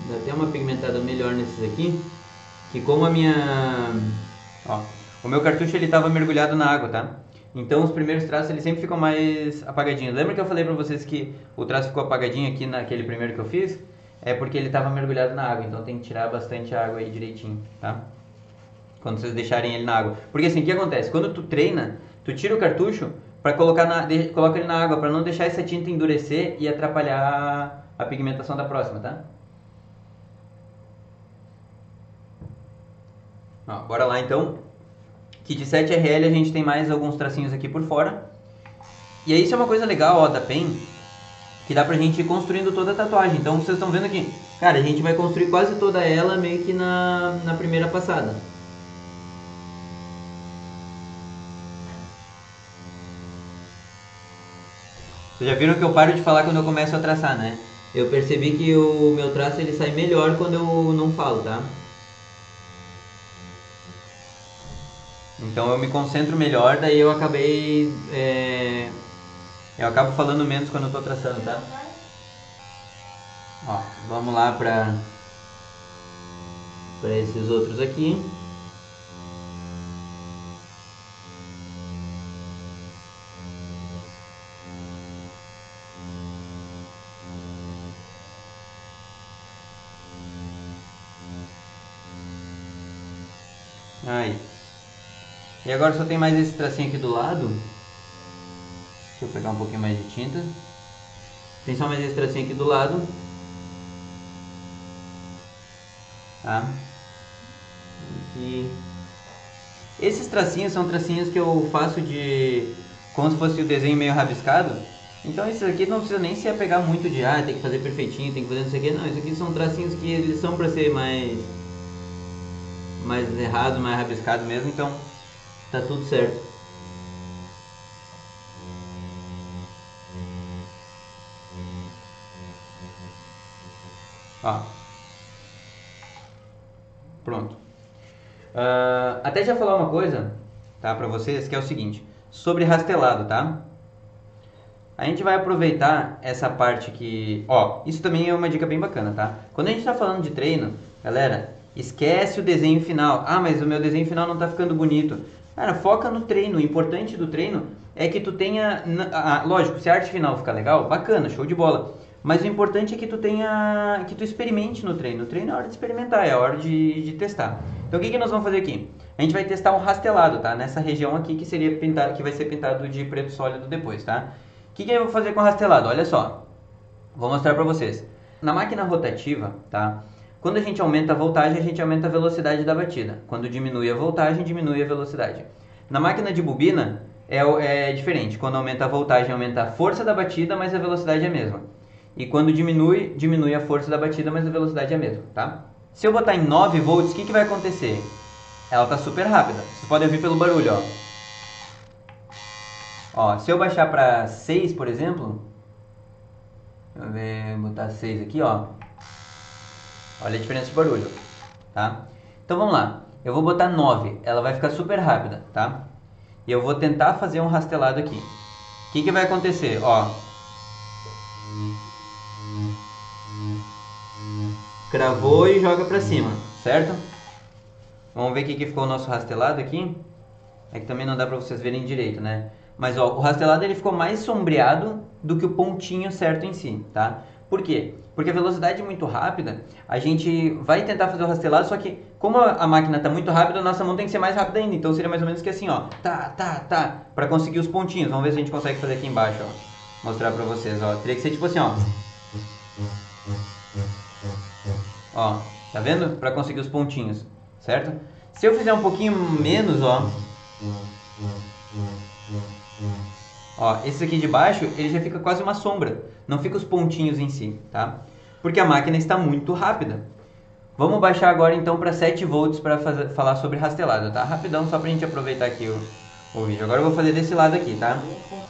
Dá até uma pigmentada melhor nesses aqui. Que como a minha... Ó, o meu cartucho ele tava mergulhado na água, tá? Então os primeiros traços eles sempre ficam mais apagadinhos. Lembra que eu falei pra vocês que o traço ficou apagadinho aqui naquele primeiro que eu fiz? É porque ele estava mergulhado na água, então tem que tirar bastante água aí direitinho, tá? Quando vocês deixarem ele na água. Porque assim, o que acontece? Quando tu treina, tu tira o cartucho para coloca ele na água, para não deixar essa tinta endurecer e atrapalhar a pigmentação da próxima, tá? Ó, bora lá então. Kit 7RL a gente tem mais alguns tracinhos aqui por fora. E aí isso é uma coisa legal, ó, da PEN, que dá pra gente ir construindo toda a tatuagem. Então vocês estão vendo aqui, cara, a gente vai construir quase toda ela meio que na primeira passada. Vocês já viram que eu paro de falar quando eu começo a traçar, né? Eu percebi que o meu traço ele sai melhor quando eu não falo, tá? Então eu me concentro melhor, daí eu acabei... eu acabo falando menos quando eu tô traçando, tá? Ó, vamos lá para esses outros aqui. Aí. E agora só tem mais esse tracinho aqui do lado. Deixa eu pegar um pouquinho mais de tinta. Tem só mais esse tracinho aqui do lado. Tá? Aqui. Esses tracinhos são tracinhos que eu faço de como se fosse o desenho meio rabiscado. Então esses aqui não precisa nem se apegar muito de tem que fazer perfeitinho, tem que fazer não sei o que. Não, isso aqui são tracinhos que eles são para ser mais errado, mais rabiscado mesmo, então tá tudo certo. Ó. Pronto. Até já falar uma coisa, tá, pra vocês, que é o seguinte, sobre rastelado, tá? A gente vai aproveitar essa parte que, ó, isso também é uma dica bem bacana, tá? Quando a gente tá falando de treino, galera, esquece o desenho final. Mas o meu desenho final não tá ficando bonito. Cara, foca no treino. O importante do treino é que tu tenha, lógico, se a arte final ficar legal, bacana, show de bola. Mas o importante é que que tu experimente no treino. O treino é a hora de experimentar, é a hora de testar. Então o que nós vamos fazer aqui? A gente vai testar um rastelado, tá? Nessa região aqui que seria pintado, que vai ser pintado de preto sólido depois, tá? O que eu vou fazer com o rastelado? Olha só, vou mostrar para vocês. Na máquina rotativa, tá? Quando a gente aumenta a voltagem, a gente aumenta a velocidade da batida. Quando diminui a voltagem, diminui a velocidade. Na máquina de bobina é diferente. Quando aumenta a voltagem, aumenta a força da batida, mas a velocidade é a mesma. E quando diminui a força da batida, mas a velocidade é a mesma, tá? Se eu botar em 9 volts, o que vai acontecer? Ela tá super rápida. Vocês podem ouvir pelo barulho, ó. Ó, se eu baixar para 6, por exemplo, deixa eu ver, botar 6 aqui, ó. Olha a diferença de barulho, tá? Então vamos lá. Eu vou botar 9, ela vai ficar super rápida, tá? E eu vou tentar fazer um rastelado aqui. O que vai acontecer? Ó. Cravou e joga pra cima, certo? Vamos ver o que ficou o nosso rastelado aqui. É que também não dá pra vocês verem direito, né? Mas ó, o rastelado ele ficou mais sombreado do que o pontinho certo em si, tá? Por quê? Porque a velocidade é muito rápida, a gente vai tentar fazer o rastelado, só que como a máquina está muito rápida, a nossa mão tem que ser mais rápida ainda. Então seria mais ou menos que assim, ó, para conseguir os pontinhos. Vamos ver se a gente consegue fazer aqui embaixo, ó. Mostrar pra vocês, ó. Teria que ser tipo assim, ó. Ó, tá vendo? Para conseguir os pontinhos, certo? Se eu fizer um pouquinho menos, ó. Ó, esse aqui de baixo, ele já fica quase uma sombra. Não fica os pontinhos em si, tá? Porque a máquina está muito rápida. Vamos baixar agora então para 7 volts para falar sobre rastelado, tá? Rapidão, só pra gente aproveitar aqui o vídeo. Agora eu vou fazer desse lado aqui, tá?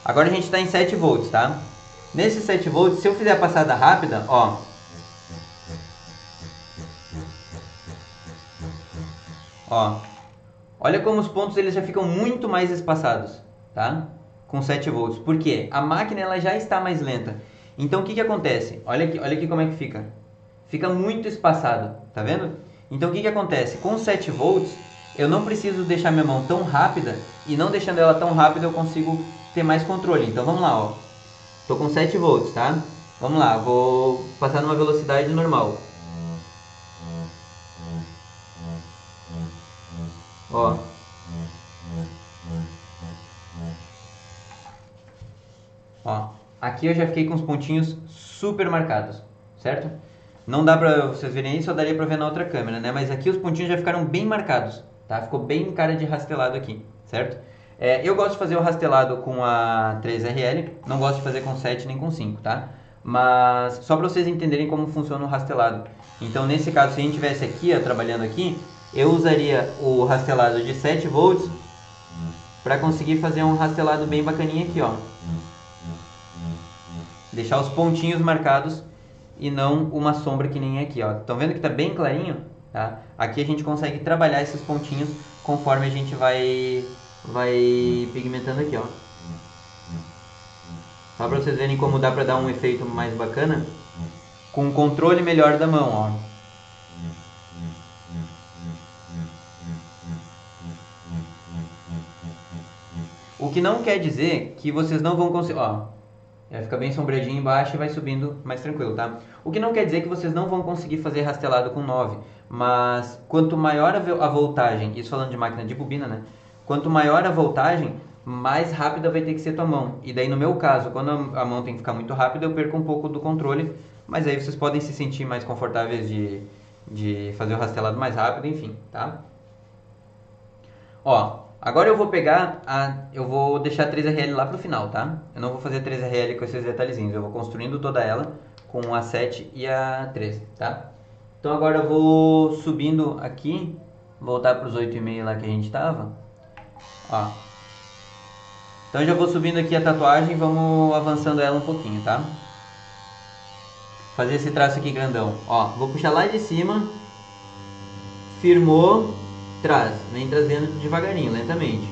Agora a gente está em 7 volts, tá? Nesses 7 volts, se eu fizer a passada rápida, ó. Ó. Olha como os pontos eles já ficam muito mais espaçados, tá? Com 7 volts. Por quê? A máquina ela já está mais lenta. Então o que acontece? Olha aqui como é que fica. Fica muito espaçado, tá vendo? Então o que acontece? Com 7 volts, eu não preciso deixar minha mão tão rápida, e não deixando ela tão rápida eu consigo ter mais controle. Então vamos lá, ó. Tô com 7 volts, tá? Vamos lá, vou passar numa velocidade normal. Ó. Ó, aqui eu já fiquei com os pontinhos super marcados, certo? Não dá pra vocês verem isso, só daria pra ver na outra câmera, né? Mas aqui os pontinhos já ficaram bem marcados, tá? Ficou bem cara de rastelado aqui, certo? Eu gosto de fazer o rastelado com a 3RL, não gosto de fazer com 7 nem com 5, tá? Mas só pra vocês entenderem como funciona o rastelado. Então nesse caso, se a gente tivesse aqui, ó, trabalhando aqui, eu usaria o rastelado de 7 volts pra conseguir fazer um rastelado bem bacaninha aqui, ó. Deixar os pontinhos marcados e não uma sombra que nem aqui, ó. Estão vendo que tá bem clarinho? Tá? Aqui a gente consegue trabalhar esses pontinhos conforme a gente vai pigmentando aqui, ó. Só para vocês verem como dá para dar um efeito mais bacana com um controle melhor da mão, ó. O que não quer dizer que vocês não vão conseguir, ó. Vai ficar bem sombreadinho embaixo e vai subindo mais tranquilo, tá? O que não quer dizer que vocês não vão conseguir fazer rastelado com 9, mas quanto maior a voltagem, isso falando de máquina de bobina, né? Quanto maior a voltagem, mais rápida vai ter que ser tua mão. E daí no meu caso, quando a mão tem que ficar muito rápida, eu perco um pouco do controle, mas aí vocês podem se sentir mais confortáveis de fazer o rastelado mais rápido, enfim, tá? Ó, agora eu vou pegar eu vou deixar a 3RL lá pro final, tá? Eu não vou fazer a 3RL com esses detalhezinhos, eu vou construindo toda ela com a 7 e a 3, tá? Então agora eu vou subindo aqui, voltar pros 8,5 lá que a gente tava. Ó. Então eu já vou subindo aqui a tatuagem, vamos avançando ela um pouquinho, tá? Fazer esse traço aqui grandão. Ó, vou puxar lá de cima, firmou, traz, vem trazendo devagarinho, lentamente.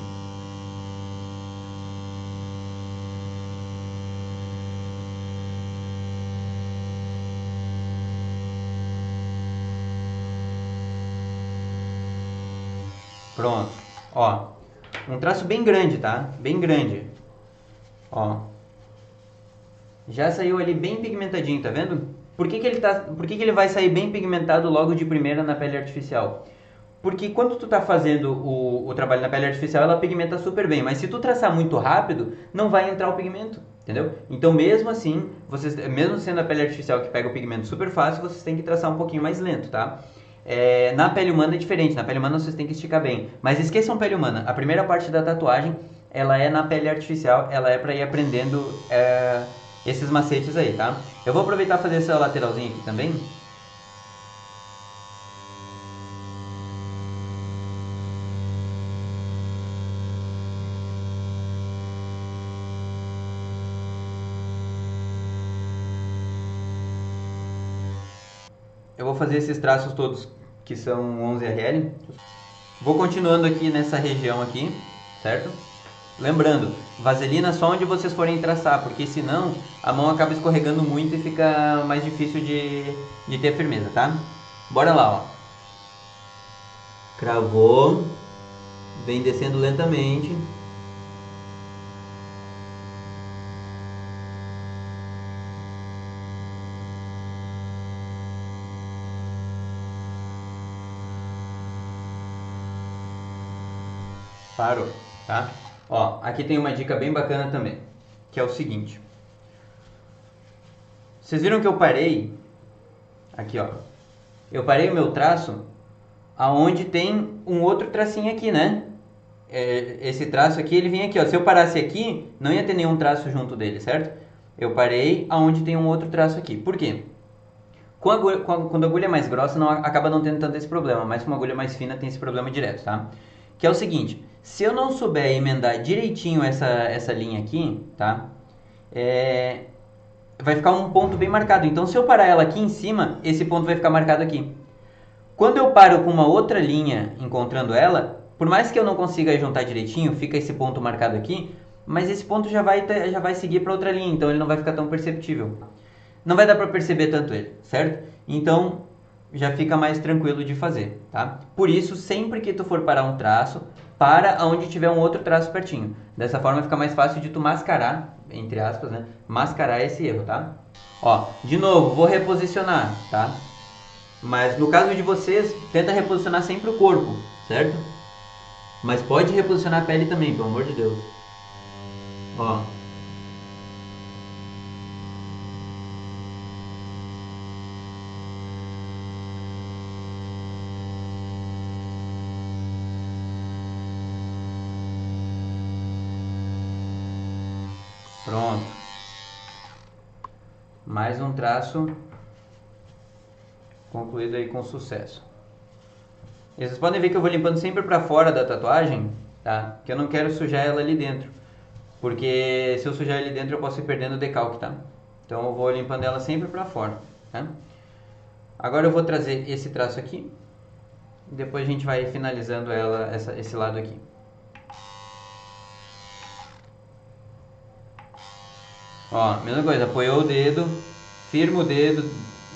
Pronto. Ó, um traço bem grande, tá? Bem grande. Ó. Já saiu ali bem pigmentadinho, tá vendo? Por que ele vai sair bem pigmentado logo de primeira na pele artificial? Porque quando tu tá fazendo o trabalho na pele artificial, ela pigmenta super bem. Mas se tu traçar muito rápido, não vai entrar o pigmento, entendeu? Então mesmo assim, mesmo sendo a pele artificial que pega o pigmento super fácil, vocês têm que traçar um pouquinho mais lento, tá? Na pele humana é diferente, na pele humana vocês têm que esticar bem. Mas esqueçam pele humana, a primeira parte da tatuagem, ela é na pele artificial, ela é pra ir aprendendo esses macetes aí, tá? Eu vou aproveitar e fazer essa lateralzinha aqui também. Eu vou fazer esses traços todos que são 11RL. Vou continuando aqui nessa região aqui, certo? Lembrando, vaselina só onde vocês forem traçar, porque senão a mão acaba escorregando muito e fica mais difícil de ter firmeza, tá? Bora lá, ó. Cravou, vem descendo lentamente. Parou, tá? Ó, aqui tem uma dica bem bacana também, que é o seguinte. Vocês viram que eu parei, aqui ó, eu parei o meu traço aonde tem um outro tracinho aqui, né? Esse traço aqui, ele vem aqui, ó. Se eu parasse aqui, não ia ter nenhum traço junto dele, certo? Eu parei aonde tem um outro traço aqui. Por quê? Quando a agulha é mais grossa, acaba não tendo tanto esse problema, mas com uma agulha mais fina tem esse problema direto, tá? Que é o seguinte, se eu não souber emendar direitinho essa linha aqui, tá? Vai ficar um ponto bem marcado. Então, se eu parar ela aqui em cima, esse ponto vai ficar marcado aqui. Quando eu paro com uma outra linha encontrando ela, por mais que eu não consiga juntar direitinho, fica esse ponto marcado aqui, mas esse ponto já vai seguir para outra linha, então ele não vai ficar tão perceptível. Não vai dar para perceber tanto ele, certo? Então já fica mais tranquilo de fazer, tá? Por isso, sempre que tu for parar um traço, para onde tiver um outro traço pertinho. Dessa forma fica mais fácil de tu mascarar, entre aspas, né? Mascarar esse erro, tá? Ó, de novo, vou reposicionar, tá? Mas no caso de vocês, tenta reposicionar sempre o corpo, certo? Mas pode reposicionar a pele também, pelo amor de Deus. Ó. Pronto. Mais um traço concluído aí com sucesso. E vocês podem ver que eu vou limpando sempre para fora da tatuagem, tá? Que eu não quero sujar ela ali dentro. Porque se eu sujar ali dentro eu posso ir perdendo o decalque, tá? Então eu vou limpando ela sempre para fora, tá? Agora eu vou trazer esse traço aqui. E depois a gente vai finalizando ela, esse lado aqui. Ó, mesma coisa, apoiou o dedo, firma o dedo,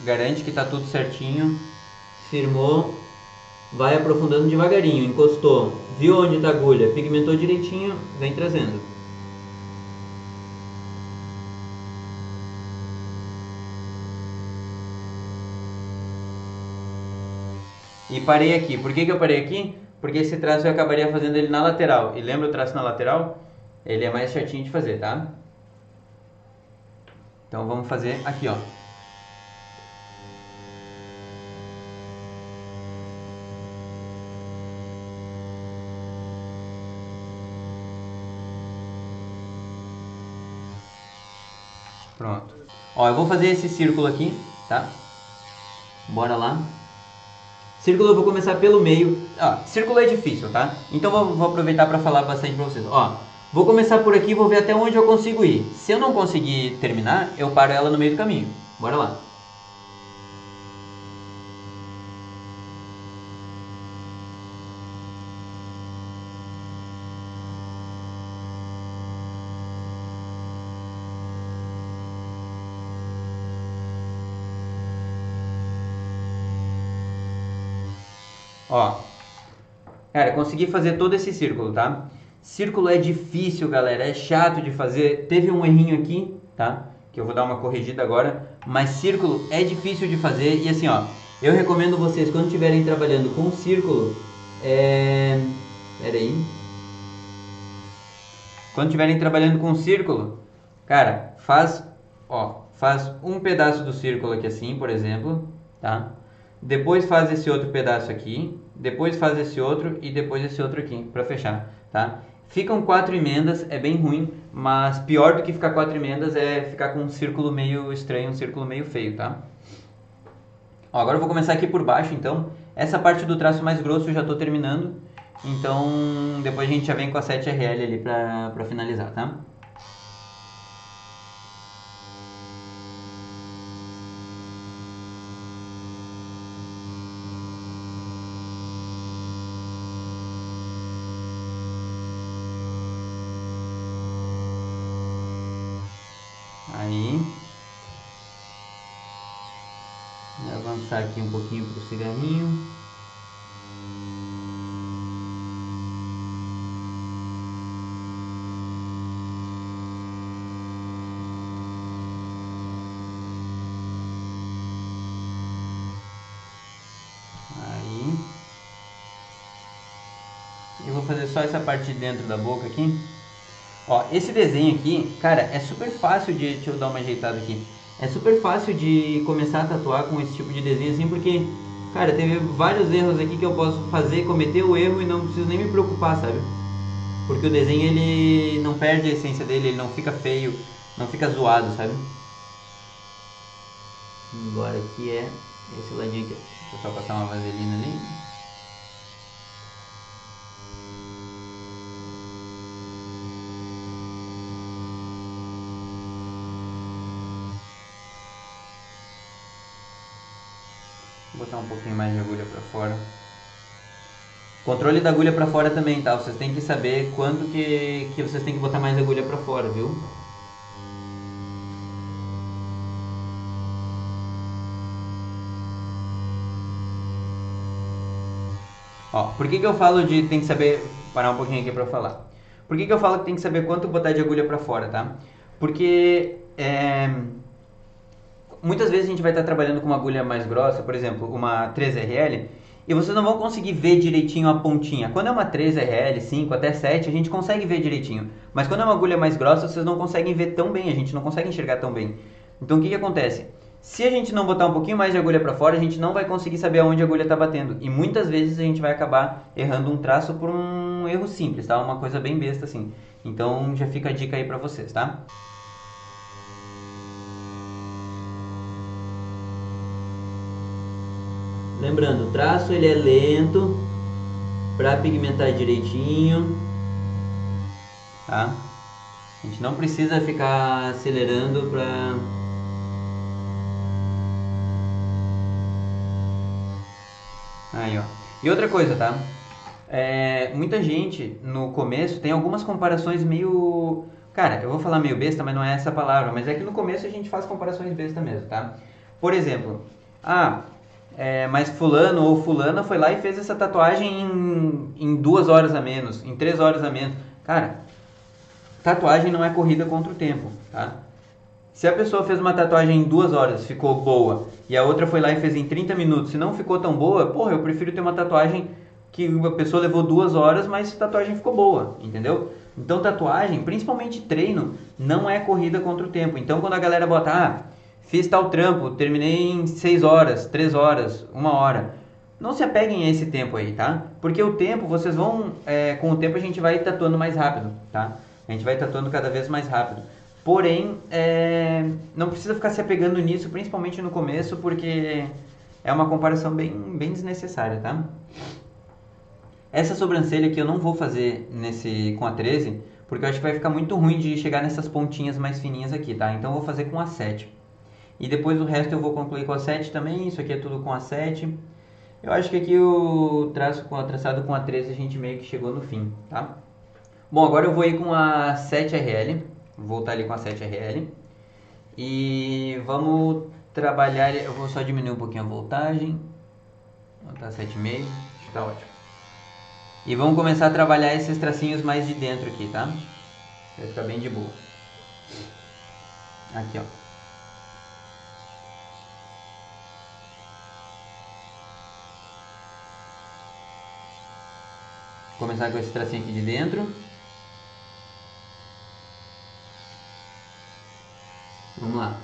garante que tá tudo certinho. Firmou, vai aprofundando devagarinho, encostou, viu onde tá a agulha, pigmentou direitinho, vem trazendo. E parei aqui. Por que eu parei aqui? Porque esse traço eu acabaria fazendo ele na lateral. E lembra o traço na lateral? Ele é mais chatinho de fazer, tá? Então vamos fazer aqui, ó. Pronto. Ó, eu vou fazer esse círculo aqui, tá? Bora lá. Círculo eu vou começar pelo meio. Ó, círculo é difícil, tá? Então vou aproveitar para falar bastante para vocês. Ó, vou começar por aqui e vou ver até onde eu consigo ir. Se eu não conseguir terminar, eu paro ela no meio do caminho. Bora lá. Ó, cara, consegui fazer todo esse círculo, tá? Círculo é difícil, galera, é chato de fazer. Teve um errinho aqui, tá? Que eu vou dar uma corrigida agora. Mas círculo é difícil de fazer. E assim, ó, eu recomendo vocês, quando estiverem trabalhando com círculo, Pera aí. Quando estiverem trabalhando com círculo, cara, faz um pedaço do círculo aqui assim, por exemplo, tá? Depois faz esse outro pedaço aqui, depois faz esse outro e depois esse outro aqui, para fechar, tá? Ficam 4 emendas, é bem ruim, mas pior do que ficar 4 emendas é ficar com um círculo meio estranho, um círculo meio feio, tá? Ó, agora eu vou começar aqui por baixo, então. Essa parte do traço mais grosso eu já estou terminando, então depois a gente já vem com a 7RL ali para finalizar, tá? Aí, vou avançar aqui um pouquinho para o cigarrinho. Aí, eu vou fazer só essa parte de dentro da boca aqui. Ó, esse desenho aqui, cara, é super fácil de... Deixa eu dar uma ajeitada aqui. É super fácil de começar a tatuar com esse tipo de desenho assim, porque, cara, teve vários erros aqui que eu posso fazer, cometer o erro e não preciso nem me preocupar, sabe? Porque o desenho, ele não perde a essência dele, ele não fica feio, não fica zoado, sabe? Agora aqui é esse ladinho aqui. Deixa eu só passar uma vaselina ali. Vou botar um pouquinho mais de agulha para fora. Controle da agulha para fora também, tá? Vocês têm que saber quanto que vocês têm que botar mais agulha para fora, viu? Ó, por que eu falo de tem que saber... Parar um pouquinho aqui para falar. Por que eu falo que tem que saber quanto botar de agulha para fora, tá? Porque muitas vezes a gente vai estar trabalhando com uma agulha mais grossa, por exemplo, uma 3RL, e vocês não vão conseguir ver direitinho a pontinha. Quando é uma 3RL, 5 até 7, a gente consegue ver direitinho. Mas quando é uma agulha mais grossa, vocês não conseguem ver tão bem, a gente não consegue enxergar tão bem. Então o que acontece? Se a gente não botar um pouquinho mais de agulha para fora, a gente não vai conseguir saber aonde a agulha está batendo. E muitas vezes a gente vai acabar errando um traço por um erro simples, tá? Uma coisa bem besta assim. Então já fica a dica aí para vocês, tá? Lembrando, o traço ele é lento para pigmentar direitinho, tá? A gente não precisa ficar acelerando para... Aí, ó. E outra coisa, tá? Muita gente no começo tem algumas comparações meio... Cara, eu vou falar meio besta, mas não é essa palavra. Mas é que no começo a gente faz comparações besta mesmo, tá? Por exemplo, mas fulano ou fulana foi lá e fez essa tatuagem em 2 horas a menos, em 3 horas a menos. Cara, tatuagem não é corrida contra o tempo, tá? Se a pessoa fez uma tatuagem em 2 horas, ficou boa, e a outra foi lá e fez em 30 minutos e não ficou tão boa, porra, eu prefiro ter uma tatuagem que a pessoa levou 2 horas, mas a tatuagem ficou boa, entendeu? Então tatuagem, principalmente treino, não é corrida contra o tempo. Então quando a galera bota, fiz tal trampo, terminei em 6 horas, 3 horas, 1 hora, não se apeguem a esse tempo aí, tá? Porque o tempo, vocês vão, com o tempo a gente vai tatuando mais rápido, tá? A gente vai tatuando cada vez mais rápido. Porém, não precisa ficar se apegando nisso, principalmente no começo, porque é uma comparação bem desnecessária, tá? Essa sobrancelha aqui eu não vou fazer com a 13, porque eu acho que vai ficar muito ruim de chegar nessas pontinhas mais fininhas aqui, tá? Então eu vou fazer com a 7. E depois o resto eu vou concluir com a 7 também, isso aqui é tudo com a 7. Eu acho que aqui o traçado com a 13 a gente meio que chegou no fim, tá? Bom, agora eu vou ir com a 7RL, vou voltar ali com a 7RL. E vamos trabalhar, eu vou só diminuir um pouquinho a voltagem, vou botar 7,5, acho que tá ótimo. E vamos começar a trabalhar esses tracinhos mais de dentro aqui, tá? Vai ficar bem de boa. Aqui, ó. Vou começar com esse tracinho aqui de dentro. Vamos lá.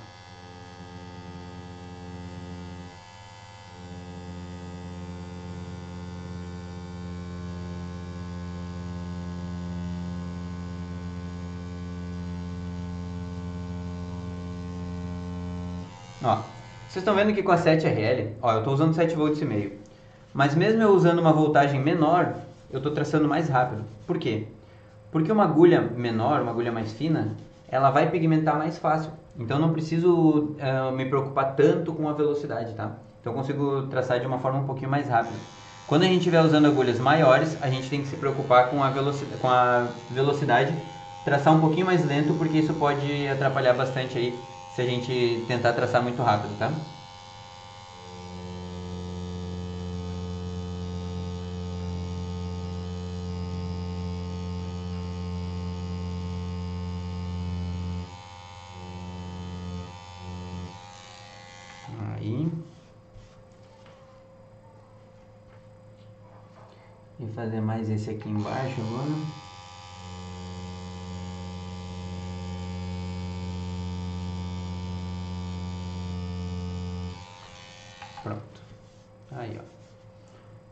Ó, vocês estão vendo que com a 7RL, ó, eu estou usando 7 volts e meio. Mas mesmo eu usando uma voltagem menor, eu estou traçando mais rápido. Por quê? Porque uma agulha menor, uma agulha mais fina, ela vai pigmentar mais fácil. Então não preciso me preocupar tanto com a velocidade, tá? Então eu consigo traçar de uma forma um pouquinho mais rápida. Quando a gente estiver usando agulhas maiores, a gente tem que se preocupar com a velocidade, traçar um pouquinho mais lento, porque isso pode atrapalhar bastante aí se a gente tentar traçar muito rápido, tá? Aí. E fazer mais esse aqui embaixo agora. Pronto. Aí, ó.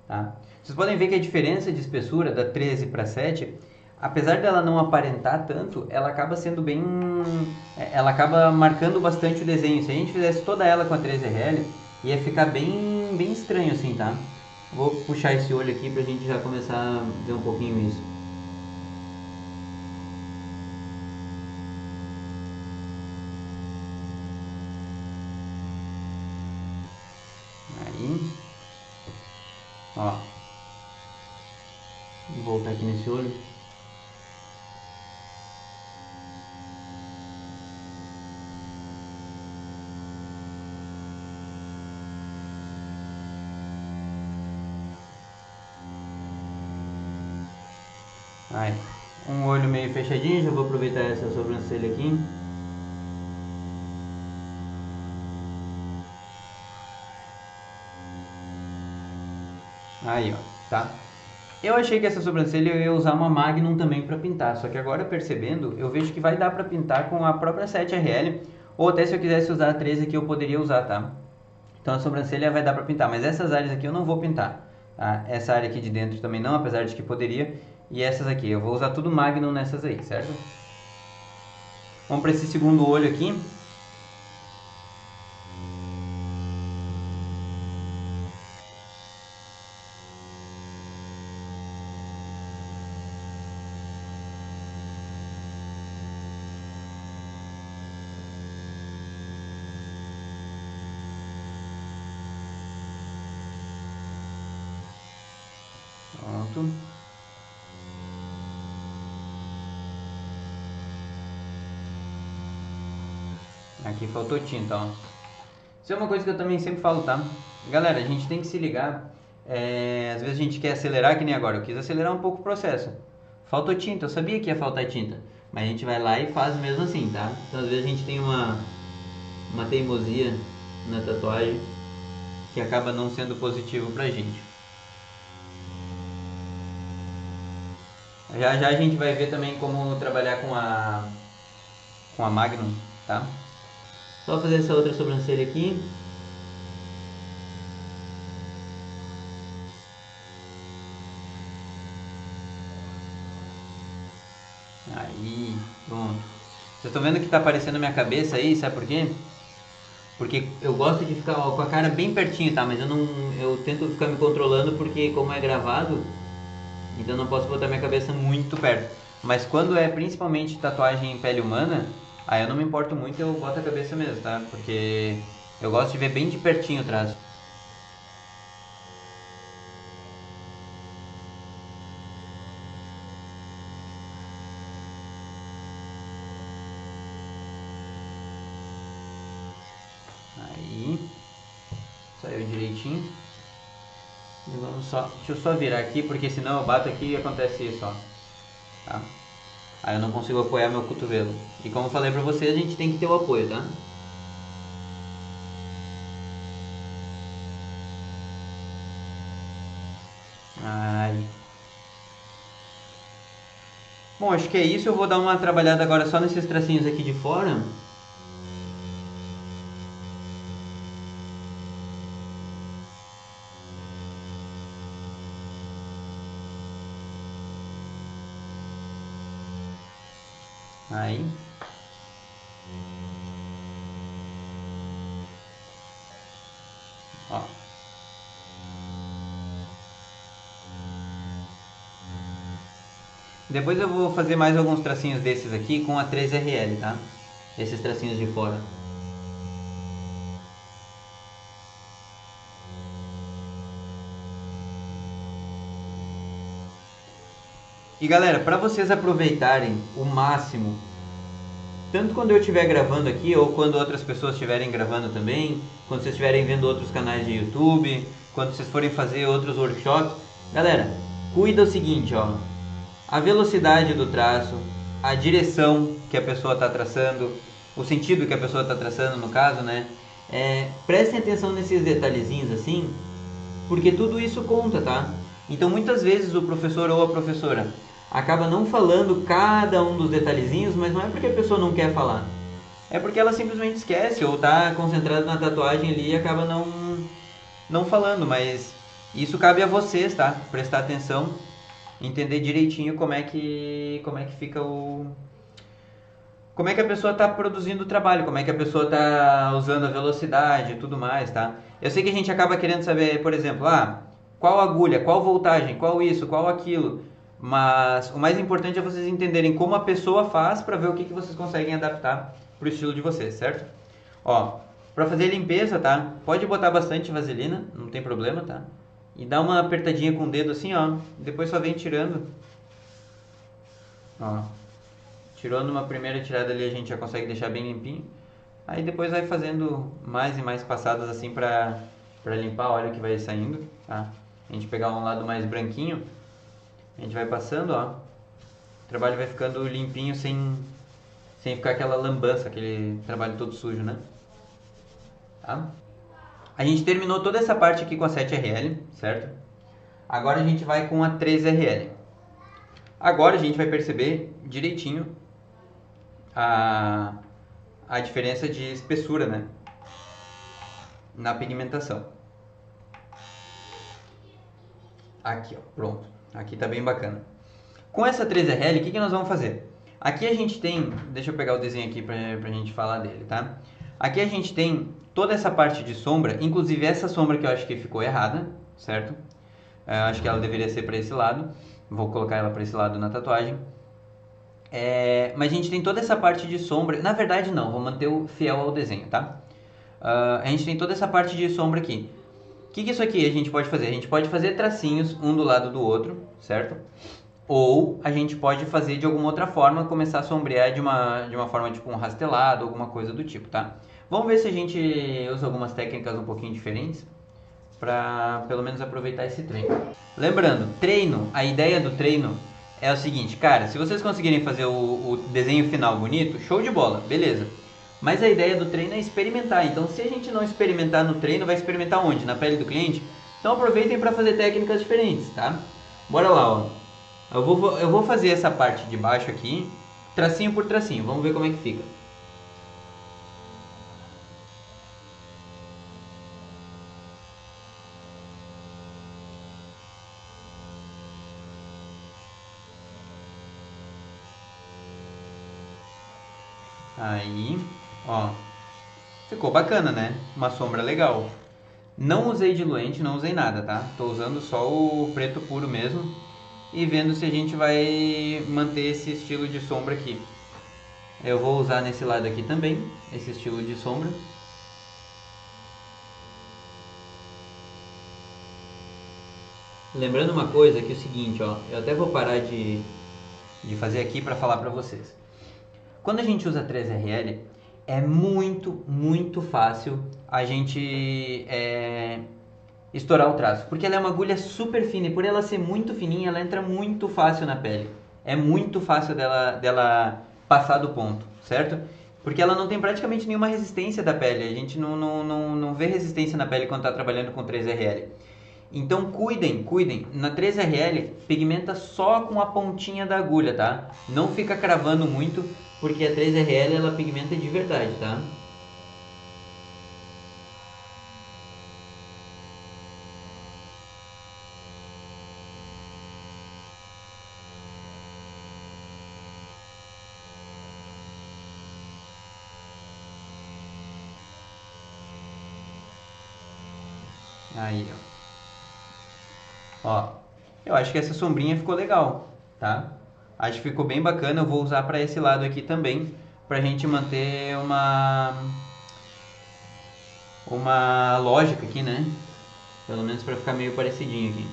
Tá? Vocês podem ver que a diferença de espessura da 13 para 7, apesar dela não aparentar tanto, ela acaba sendo bem... Ela acaba marcando bastante o desenho. Se a gente fizesse toda ela com a 13RL, ia ficar bem estranho assim, tá? Vou puxar esse olho aqui pra gente já começar a ver um pouquinho isso. Aí. Ó. Vou voltar aqui nesse olho. Aí, um olho meio fechadinho, já vou aproveitar essa sobrancelha aqui. Aí, ó, tá? Eu achei que essa sobrancelha eu ia usar uma Magnum também para pintar, só que agora percebendo, eu vejo que vai dar para pintar com a própria 7RL, ou até se eu quisesse usar a 13 aqui eu poderia usar, tá? Então a sobrancelha vai dar para pintar, mas essas áreas aqui eu não vou pintar, tá? Essa área aqui de dentro também não, apesar de que poderia, e essas aqui, eu vou usar tudo Magnum nessas aí, certo? Vamos para esse segundo olho aqui. Pronto. Aqui faltou tinta, ó. Isso é uma coisa que eu também sempre falo, tá? Galera, a gente tem que se ligar. Às vezes a gente quer acelerar, que nem agora. Eu quis acelerar um pouco o processo. Faltou tinta, eu sabia que ia faltar tinta. Mas a gente vai lá e faz mesmo assim, tá? Então às vezes a gente tem uma teimosia na tatuagem que acaba não sendo positivo pra gente. Já já a gente vai ver também como trabalhar com a Magnum, tá? Só fazer essa outra sobrancelha aqui. Aí, pronto. Vocês estão vendo que tá aparecendo a minha cabeça aí, sabe por quê? Porque eu gosto de ficar com a cara bem pertinho, tá? Mas eu tento ficar me controlando porque como é gravado, então não posso botar minha cabeça muito perto. Mas quando é principalmente tatuagem em pele humana, aí eu não me importo muito, eu boto a cabeça mesmo, tá? Porque eu gosto de ver bem de pertinho o traço. Aí, saiu direitinho. E vamos só, deixa eu só virar aqui, porque senão eu bato aqui e acontece isso, ó. Tá? Aí eu não consigo apoiar meu cotovelo. E como eu falei pra vocês, a gente tem que ter o apoio, tá? Ai. Bom, acho que é isso. Eu vou dar uma trabalhada agora só nesses tracinhos aqui de fora. Aí. Ó. Depois eu vou fazer mais alguns tracinhos desses aqui com a 3RL, tá? Esses tracinhos de fora. E galera, para vocês aproveitarem o máximo, tanto quando eu estiver gravando aqui ou quando outras pessoas estiverem gravando também, quando vocês estiverem vendo outros canais de YouTube, quando vocês forem fazer outros workshops, galera, cuida o seguinte, ó, a velocidade do traço, a direção que a pessoa está traçando, o sentido que a pessoa está traçando no caso, né? Prestem atenção nesses detalhezinhos assim, porque tudo isso conta, tá? Então muitas vezes o professor ou a professora acaba não falando cada um dos detalhezinhos, mas não é porque a pessoa não quer falar, é porque ela simplesmente esquece ou está concentrada na tatuagem ali e acaba não falando, mas isso cabe a vocês, tá? Prestar atenção, entender direitinho como é que fica o como é que a pessoa está produzindo o trabalho, como é que a pessoa está usando a velocidade e tudo mais, tá? Eu sei que a gente acaba querendo saber, por exemplo, qual agulha, qual voltagem, qual isso, qual aquilo, mas o mais importante é vocês entenderem como a pessoa faz para ver o que vocês conseguem adaptar pro estilo de vocês, certo? Ó, para fazer a limpeza, tá? Pode botar bastante vaselina, não tem problema, tá? E dá uma apertadinha com o dedo assim, ó, depois só vem tirando, ó. Tirou numa primeira tirada ali, a gente já consegue deixar bem limpinho. Aí depois vai fazendo mais e mais passadas assim pra limpar, olha o que vai saindo, tá? A gente pegar um lado mais branquinho, a gente vai passando, ó. O trabalho vai ficando limpinho sem ficar aquela lambança, aquele trabalho todo sujo, né? Tá? A gente terminou toda essa parte aqui com a 7RL, certo? Agora a gente vai com a 3RL. Agora a gente vai perceber direitinho a, a diferença de espessura, né? Na pigmentação. Aqui, ó, pronto. Aqui tá bem bacana. Com essa 3RL, o que nós vamos fazer? Aqui a gente tem, deixa eu pegar o desenho aqui pra gente falar dele, tá? Aqui a gente tem toda essa parte de sombra, inclusive essa sombra que eu acho que ficou errada, certo? Eu acho que ela deveria ser para esse lado. Vou colocar ela para esse lado na tatuagem. Mas a gente tem toda essa parte de sombra. Na verdade, não, vou manter o fiel ao desenho, tá? A gente tem toda essa parte de sombra aqui. O que isso aqui a gente pode fazer? A gente pode fazer tracinhos um do lado do outro, certo? Ou a gente pode fazer de alguma outra forma, começar a sombrear de uma forma tipo um rastelado, alguma coisa do tipo, tá? Vamos ver se a gente usa algumas técnicas um pouquinho diferentes para pelo menos aproveitar esse treino. Lembrando, treino, a ideia do treino é o seguinte, cara, se vocês conseguirem fazer o desenho final bonito, show de bola, beleza. Mas a ideia do treino é experimentar. Então, se a gente não experimentar no treino, vai experimentar onde? Na pele do cliente? Então, aproveitem para fazer técnicas diferentes, tá? Bora lá, ó. Eu vou fazer essa parte de baixo aqui, tracinho por tracinho. Vamos ver como é que fica. Aí, ó, ficou bacana, né? Uma sombra legal. Não usei diluente, não usei nada, tá? Tô usando só o preto puro mesmo e vendo se a gente vai manter esse estilo de sombra aqui. Eu vou usar nesse lado aqui também, esse estilo de sombra. Lembrando uma coisa que é o seguinte, ó, eu até vou parar de fazer aqui para falar para vocês. Quando a gente usa 3RL, é muito fácil a gente estourar o traço, porque ela é uma agulha super fina e por ela ser muito fininha, ela entra muito fácil na pele. É muito fácil dela passar do ponto, certo? Porque ela não tem praticamente nenhuma resistência da pele, a gente não vê resistência na pele quando está trabalhando com 3RL. Então cuidem, na 3RL pigmenta só com a pontinha da agulha, tá? Não fica cravando muito, porque a 3RL ela pigmenta de verdade, tá? Aí, ó. Eu acho que essa sombrinha ficou legal, tá? Acho que ficou bem bacana, eu vou usar para esse lado aqui também, pra gente manter uma lógica aqui, né? Pelo menos para ficar meio parecidinho aqui.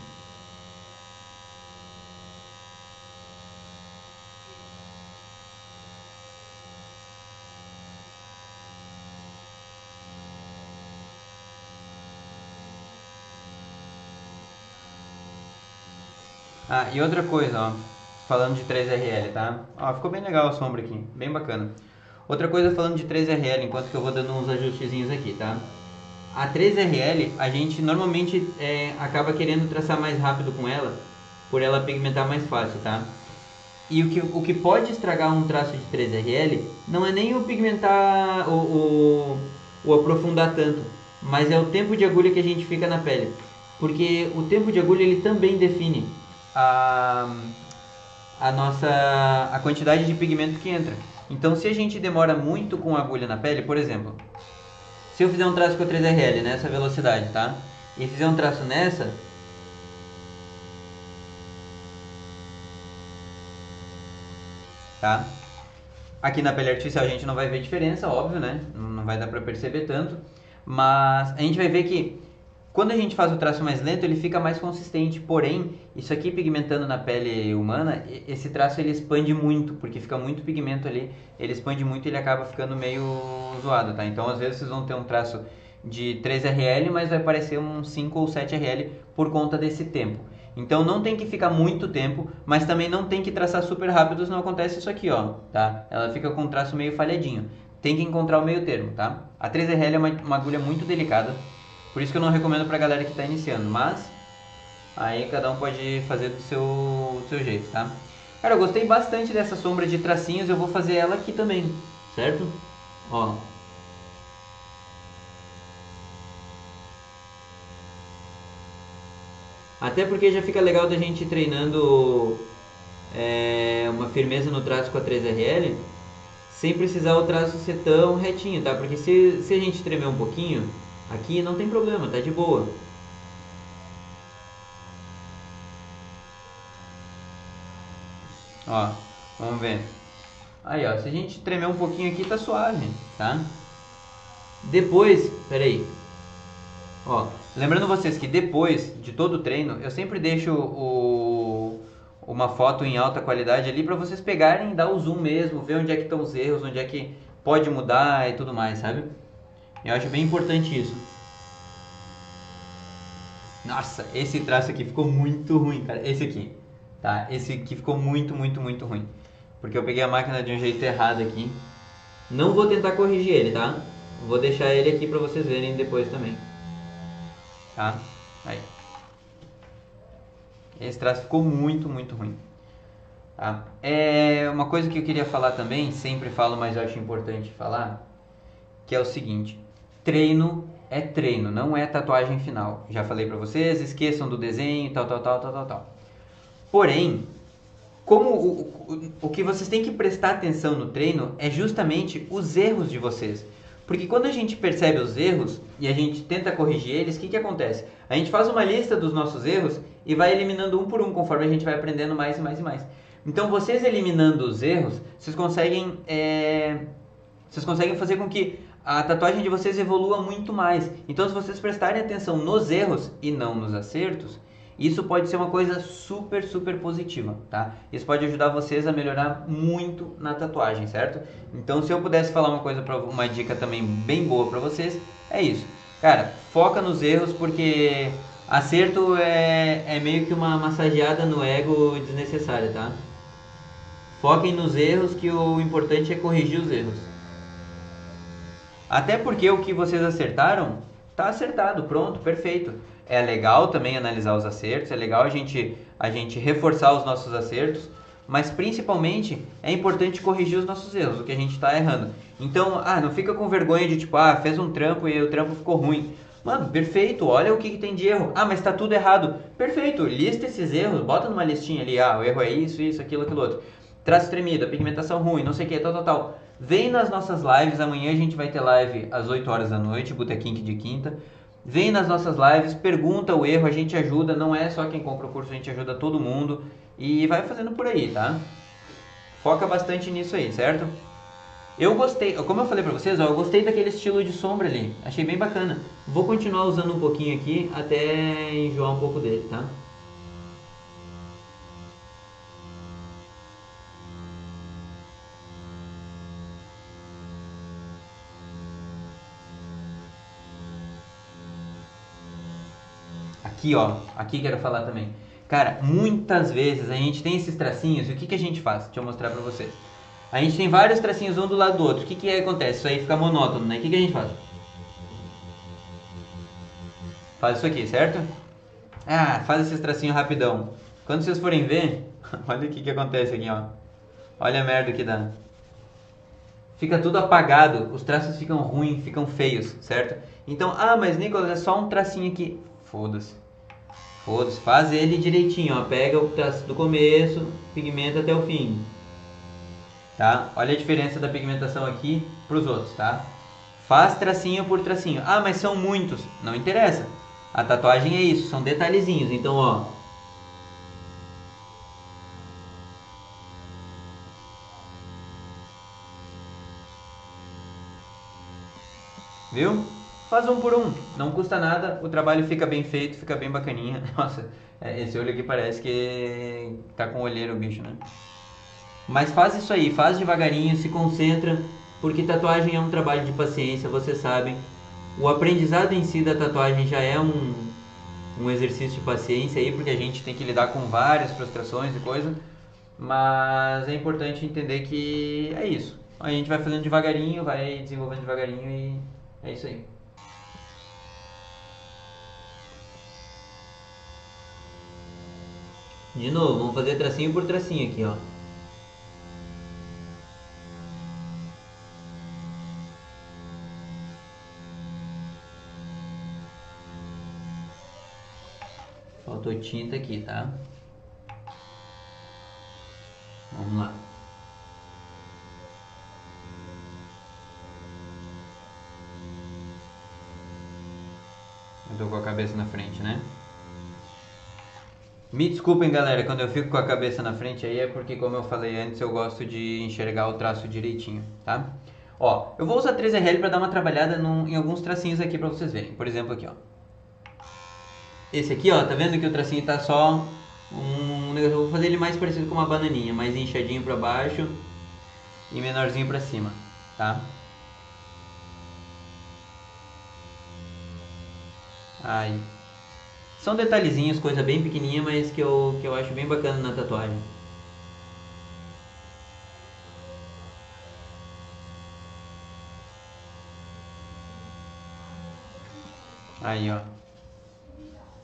Ah, e outra coisa, ó, falando de 3RL, tá? Ó, ficou bem legal a sombra aqui, bem bacana. Outra coisa falando de 3RL, enquanto que eu vou dando uns ajustezinhos aqui, tá? A 3RL, a gente normalmente acaba querendo traçar mais rápido com ela, por ela pigmentar mais fácil, tá? E o que pode estragar um traço de 3RL não é nem o pigmentar, o aprofundar tanto, mas é o tempo de agulha que a gente fica na pele. Porque o tempo de agulha ele também define a, a quantidade de pigmento que entra. Então, se a gente demora muito com a agulha na pele, por exemplo, se eu fizer um traço com a 3RL nessa velocidade, tá? E fizer um traço nessa, tá? Aqui na pele artificial a gente não vai ver diferença, óbvio, né? Não vai dar pra perceber tanto. Mas a gente vai ver que quando a gente faz o traço mais lento, ele fica mais consistente. Porém, isso aqui pigmentando na pele humana, esse traço ele expande muito, porque fica muito pigmento ali. Ele expande muito e ele acaba ficando meio zoado, tá? Então, às vezes vocês vão ter um traço de 3RL, mas vai parecer um 5 ou 7RL por conta desse tempo. Então não tem que ficar muito tempo, mas também não tem que traçar super rápido, senão acontece isso aqui, ó, tá? Ela fica com um traço meio falhadinho. Tem que encontrar o meio termo, tá? A 3RL é uma agulha muito delicada, por isso que eu não recomendo pra galera que tá iniciando, mas aí cada um pode fazer do seu jeito, tá? Cara, eu gostei bastante dessa sombra de tracinhos, eu vou fazer ela aqui também, certo? Ó, até porque já fica legal da gente ir treinando uma firmeza no traço com a 3RL, sem precisar o traço ser tão retinho, tá? Porque se a gente tremer um pouquinho, aqui não tem problema, tá de boa. Ó, vamos ver. Aí, ó, se a gente tremer um pouquinho aqui, tá suave, tá? Depois, peraí, ó, lembrando vocês que depois de todo o treino, eu sempre deixo uma foto em alta qualidade ali para vocês pegarem e dar o zoom mesmo, ver onde é que estão os erros, onde é que pode mudar e tudo mais, sabe? Eu acho bem importante isso. Nossa, esse traço aqui ficou muito ruim, cara. Esse aqui, tá? Esse aqui ficou muito ruim. Porque eu peguei a máquina de um jeito errado aqui. Não vou tentar corrigir ele, tá? Vou deixar ele aqui pra vocês verem depois também, tá? Aí. Esse traço ficou muito ruim, tá? É uma coisa que eu queria falar também, sempre falo, mas eu acho importante falar, que é o seguinte: treino é treino, não é tatuagem final. Já falei pra vocês, esqueçam do desenho, tal. Porém, como o que vocês têm que prestar atenção no treino é justamente os erros de vocês. Porque quando a gente percebe os erros e a gente tenta corrigir eles, o que acontece? A gente faz uma lista dos nossos erros e vai eliminando um por um, conforme a gente vai aprendendo mais e mais e mais. Então, vocês eliminando os erros, vocês conseguem fazer com que a tatuagem de vocês evolua muito mais. Então, se vocês prestarem atenção nos erros e não nos acertos, isso pode ser uma coisa super, super positiva, tá? Isso pode ajudar vocês a melhorar muito na tatuagem, certo? Então, se eu pudesse falar uma dica também bem boa pra vocês, é isso. Cara, foca nos erros, porque acerto é meio que uma massageada no ego desnecessária, tá? Foquem nos erros, que o importante é corrigir os erros. Até porque o que vocês acertaram, tá acertado, pronto, perfeito. É legal também analisar os acertos, é legal a gente reforçar os nossos acertos, mas principalmente é importante corrigir os nossos erros, o que a gente está errando. Então, não fica com vergonha de tipo, fez um trampo e o trampo ficou ruim. Mano, perfeito, olha o que tem de erro. Mas tá tudo errado. Perfeito, lista esses erros, bota numa listinha ali, o erro é isso, aquilo outro. Traço tremido, a pigmentação ruim, não sei o que, tal. Vem nas nossas lives, amanhã a gente vai ter live às 8 horas da noite, Botequim de quinta. Vem nas nossas lives, pergunta o erro, a gente ajuda, não é só quem compra o curso, a gente ajuda todo mundo. E vai fazendo por aí, tá? Foca bastante nisso aí, certo? Eu gostei, como eu falei pra vocês, eu gostei daquele estilo de sombra ali, achei bem bacana. Vou continuar usando um pouquinho aqui até enjoar um pouco dele, tá? Aqui quero falar também. Cara, muitas vezes a gente tem esses tracinhos e o que a gente faz? Deixa eu mostrar pra vocês. A gente tem vários tracinhos um do lado do outro. O que acontece? Isso aí fica monótono, né? O que a gente faz? Faz isso aqui, certo? Faz esses tracinhos rapidão. Quando vocês forem ver, olha o que acontece aqui, ó. Olha a merda que dá. Fica tudo apagado, os traços ficam ruins, ficam feios, certo? Então, mas Nicolas, é só um tracinho aqui. Foda-se. Faz ele direitinho, ó. Pega o traço do começo, pigmenta até o fim. Tá? Olha a diferença da pigmentação aqui pros outros, tá? Faz tracinho por tracinho. Mas são muitos. Não interessa. A tatuagem é isso, são detalhezinhos. Então, ó. Viu? Faz um por um, não custa nada, o trabalho fica bem feito, fica bem bacaninha. Nossa, esse olho aqui parece que tá com olheira o bicho, né? Mas faz isso aí, faz devagarinho, se concentra, porque tatuagem é um trabalho de paciência, vocês sabem. O aprendizado em si da tatuagem já é um exercício de paciência aí, porque a gente tem que lidar com várias frustrações e coisa. Mas é importante entender que é isso. A gente vai fazendo devagarinho, vai desenvolvendo devagarinho e é isso aí. De novo, vamos fazer tracinho por tracinho aqui, ó. Faltou tinta aqui, tá? Vamos lá. Eu tô com a cabeça na frente, né? Me desculpem, galera, quando eu fico com a cabeça na frente aí é porque, como eu falei antes, eu gosto de enxergar o traço direitinho, tá? Ó, eu vou usar 3RL para dar uma trabalhada em alguns tracinhos aqui para vocês verem. Por exemplo, aqui, ó. Esse aqui, ó, tá vendo que o tracinho tá só um negócio. Eu vou fazer ele mais parecido com uma bananinha, mais inchadinho para baixo e menorzinho para cima, tá? Aí. São detalhezinhos, coisa bem pequenininha, mas que eu acho bem bacana na tatuagem. Aí, ó.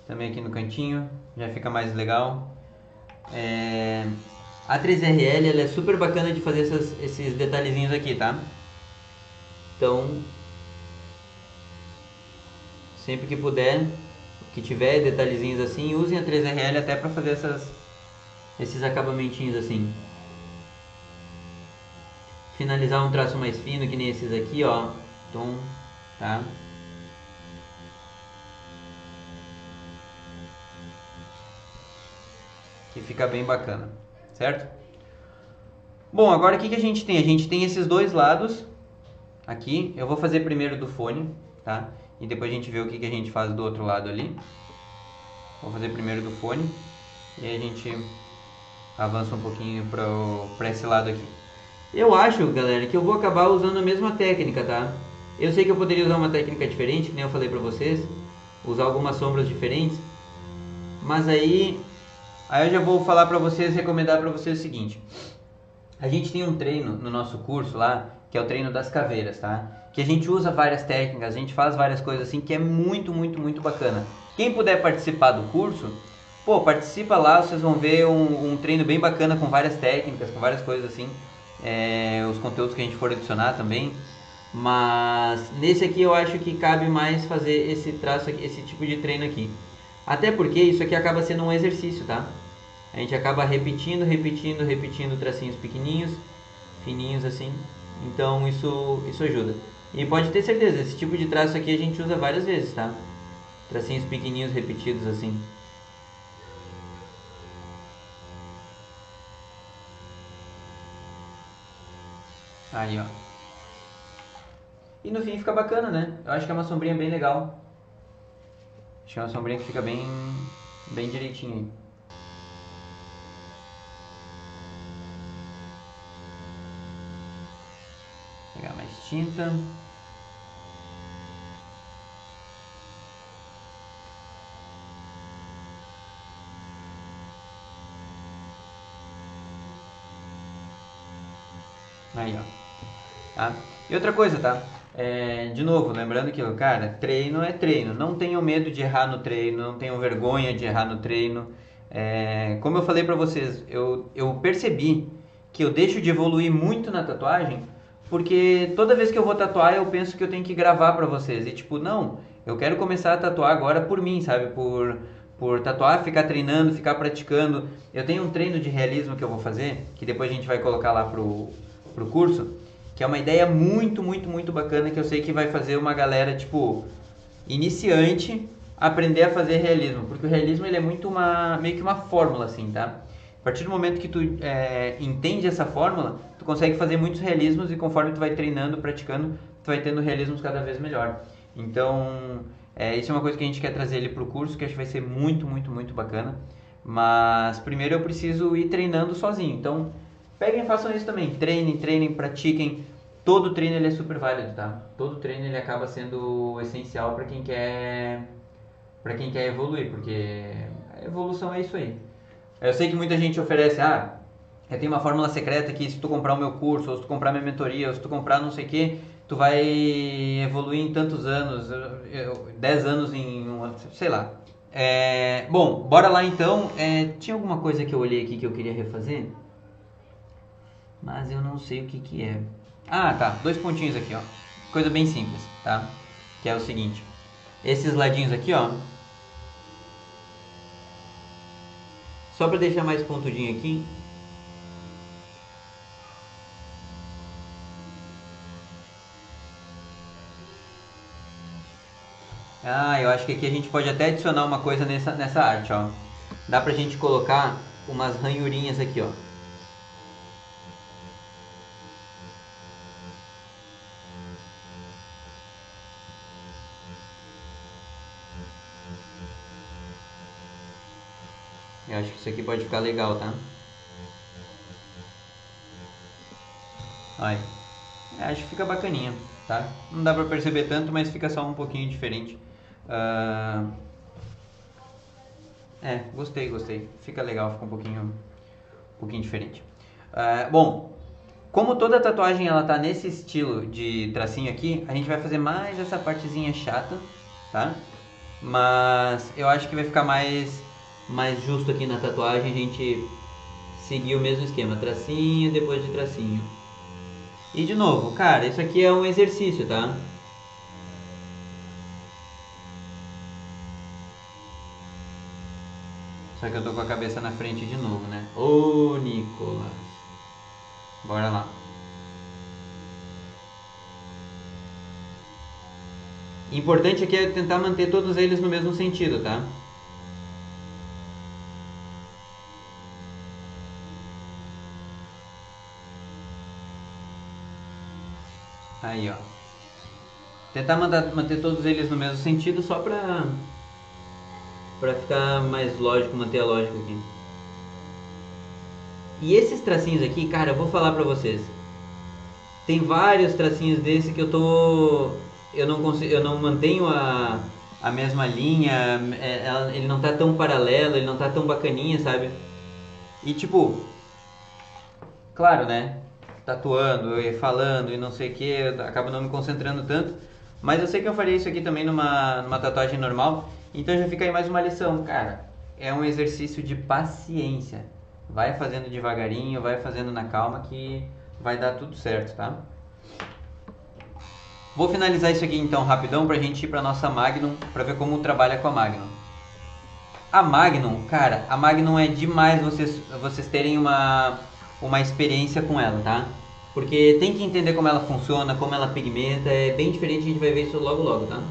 Também aqui no cantinho, já fica mais legal. A 3RL ela é super bacana de fazer esses detalhezinhos aqui, tá? Então, sempre que puder, que tiver detalhezinhos assim, usem a 3RL até para fazer esses acabamentinhos assim. Finalizar um traço mais fino, que nem esses aqui, ó. Tom, tá? Que fica bem bacana, certo? Bom, agora o que a gente tem? A gente tem esses dois lados aqui. Eu vou fazer primeiro do fone, tá? E depois a gente vê o que a gente faz do outro lado ali. Vou fazer primeiro do fone e aí a gente avança um pouquinho para esse lado aqui. Eu acho, galera, que eu vou acabar usando a mesma técnica, tá? Eu sei que eu poderia usar uma técnica diferente, que nem eu falei pra vocês, usar algumas sombras diferentes, mas aí eu já vou falar pra vocês, recomendar pra vocês o seguinte. A gente tem um treino no nosso curso lá, que é o treino das caveiras, tá? Que a gente usa várias técnicas, a gente faz várias coisas assim, que é muito, muito, muito bacana. Quem puder participar do curso, pô, participa lá, vocês vão ver um treino bem bacana com várias técnicas, com várias coisas assim. Os conteúdos que a gente for adicionar também. Mas nesse aqui eu acho que cabe mais fazer esse traço aqui, esse tipo de treino aqui. Até porque isso aqui acaba sendo um exercício, tá? A gente acaba repetindo, repetindo, repetindo tracinhos pequenininhos, fininhos assim. Então isso ajuda. E pode ter certeza, esse tipo de traço aqui a gente usa várias vezes, tá? Tracinhos pequenininhos repetidos assim. Aí, ó. E no fim fica bacana, né? Eu acho que é uma sombrinha bem legal. Acho que é uma sombrinha que fica bem direitinho. Pegar mais tinta. Aí, ó. Tá? E outra coisa, tá? De novo, lembrando que, cara, treino é treino. Não tenham medo de errar no treino, não tenham vergonha de errar no treino. Como eu falei pra vocês, eu percebi que eu deixo de evoluir muito na tatuagem porque toda vez que eu vou tatuar eu penso que eu tenho que gravar pra vocês. E tipo, não, eu quero começar a tatuar agora por mim, sabe? Por tatuar, ficar treinando, ficar praticando. Eu tenho um treino de realismo que eu vou fazer, que depois a gente vai colocar lá pro curso, que é uma ideia muito, muito, muito bacana, que eu sei que vai fazer uma galera, tipo, iniciante aprender a fazer realismo, porque o realismo ele é muito meio que uma fórmula, assim, tá? A partir do momento que tu entende essa fórmula, tu consegue fazer muitos realismos e conforme tu vai treinando, praticando, tu vai tendo realismos cada vez melhor. Então, isso é uma coisa que a gente quer trazer ele pro curso, que acho que vai ser muito, muito, muito bacana. Mas primeiro eu preciso ir treinando sozinho. Então, peguem e façam isso também. Treinem, treinem, pratiquem. Todo treino ele é super válido, tá? Todo treino ele acaba sendo essencial para quem quer evoluir, porque a evolução é isso aí. Eu sei que muita gente oferece, eu tenho uma fórmula secreta que se tu comprar o meu curso, ou se tu comprar minha mentoria, ou se tu comprar não sei o que, tu vai evoluir em tantos anos, 10 anos em um ano, sei lá. Bom, bora lá então. Tinha alguma coisa que eu olhei aqui que eu queria refazer? Mas eu não sei o que é. Ah, tá. 2 pontinhos aqui, ó. Coisa bem simples, tá? Que é o seguinte. Esses ladinhos aqui, ó. Só pra deixar mais pontudinho aqui. Eu acho que aqui a gente pode até adicionar uma coisa nessa arte, ó. Dá pra gente colocar umas ranhurinhas aqui, ó. Eu acho que isso aqui pode ficar legal, tá? Olha, acho que fica bacaninha, tá? Não dá pra perceber tanto, mas fica só um pouquinho diferente. Gostei. Fica legal, fica um pouquinho diferente. Bom, como toda tatuagem ela tá nesse estilo de tracinho aqui, a gente vai fazer mais essa partezinha chata, tá? Mas eu acho que vai ficar mais justo aqui na tatuagem a gente seguir o mesmo esquema, tracinho depois de tracinho. E de novo, cara, isso aqui é um exercício, tá? Só que eu tô com a cabeça na frente de novo, né? Ô, Nicolas. Bora lá. Importante aqui é tentar manter todos eles no mesmo sentido, tá? Aí, ó. Tentar manter todos eles no mesmo sentido só pra ficar mais lógico, manter a lógica aqui. E esses tracinhos aqui, cara, eu vou falar pra vocês. Tem vários tracinhos desse que eu não consigo, eu não mantenho a mesma linha, ele não tá tão paralelo, ele não tá tão bacaninha, sabe? E tipo, claro, né? Tatuando e falando e não sei o que, eu acabo não me concentrando tanto. Mas eu sei que eu faria isso aqui também numa tatuagem normal. Então já fica aí mais uma lição, cara. É um exercício de paciência. Vai fazendo devagarinho, vai fazendo na calma que vai dar tudo certo, tá? Vou finalizar isso aqui então rapidão pra gente ir pra nossa Magnum, pra ver como trabalha com a Magnum. A Magnum, cara, a Magnum é demais vocês terem uma experiência com ela, tá? Porque tem que entender como ela funciona, como ela pigmenta, é bem diferente, a gente vai ver isso logo logo, tá?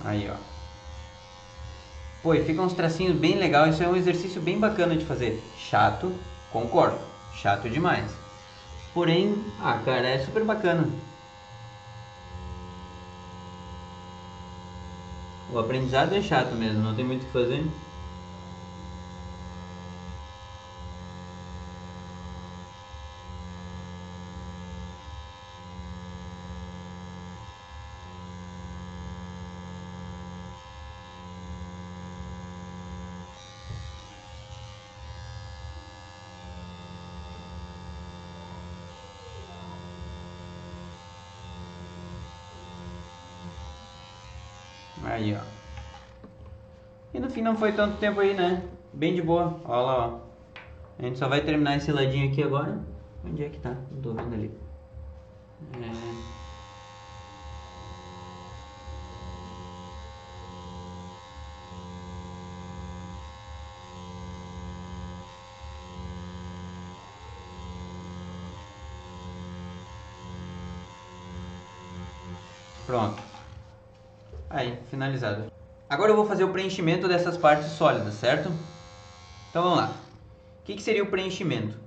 Aí, ó. Pô, e fica uns tracinhos bem legal, isso é um exercício bem bacana de fazer. Chato, concordo, chato demais. Porém, cara, é super bacana. O aprendizado é chato mesmo, não tem muito o que fazer. Aí, ó. E no fim não foi tanto tempo aí, né? Bem de boa. Olha lá, ó. A gente só vai terminar esse ladinho aqui agora. Onde é que tá? Não tô vendo ali. É... Pronto. Aí, finalizado. Agora eu vou fazer o preenchimento dessas partes sólidas, certo? Então vamos lá. O que seria o preenchimento?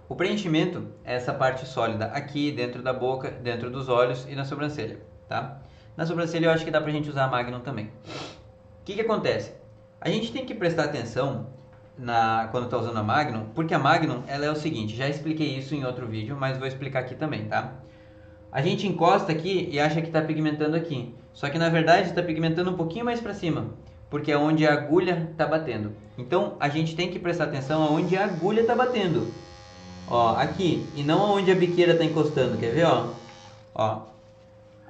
O preenchimento é essa parte sólida aqui dentro da boca, dentro dos olhos e na sobrancelha, tá? Na sobrancelha eu acho que dá pra gente usar a Magnum também. O que acontece? A gente tem que prestar atenção quando está usando a Magnum, porque a Magnum ela é o seguinte, já expliquei isso em outro vídeo, mas vou explicar aqui também, tá? A gente encosta aqui e acha que está pigmentando aqui, só que na verdade está pigmentando um pouquinho mais para cima, porque é onde a agulha está batendo. Então a gente tem que prestar atenção aonde a agulha está batendo. Ó, aqui, e não aonde a biqueira está encostando, quer ver, ó? Ó,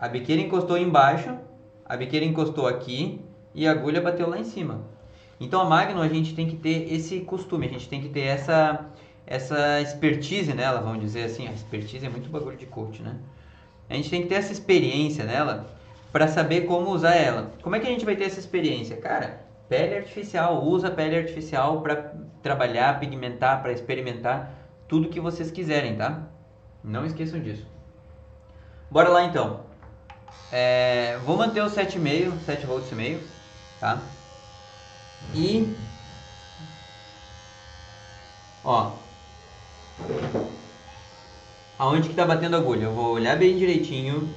a biqueira encostou embaixo, a biqueira encostou aqui e a agulha bateu lá em cima. Então a Magnum a gente tem que ter esse costume, a gente tem que ter essa expertise nela, vamos dizer assim. A expertise é muito bagulho de coach, né? A gente tem que ter essa experiência nela para saber como usar ela. Como é que a gente vai ter essa experiência? Cara, pele artificial, usa pele artificial para trabalhar, pigmentar, para experimentar tudo que vocês quiserem, tá? Não esqueçam disso. Bora lá então. Vou manter o 7,5, 7 volts e meio, tá? E ó, aonde que tá batendo a agulha? Eu vou olhar bem direitinho.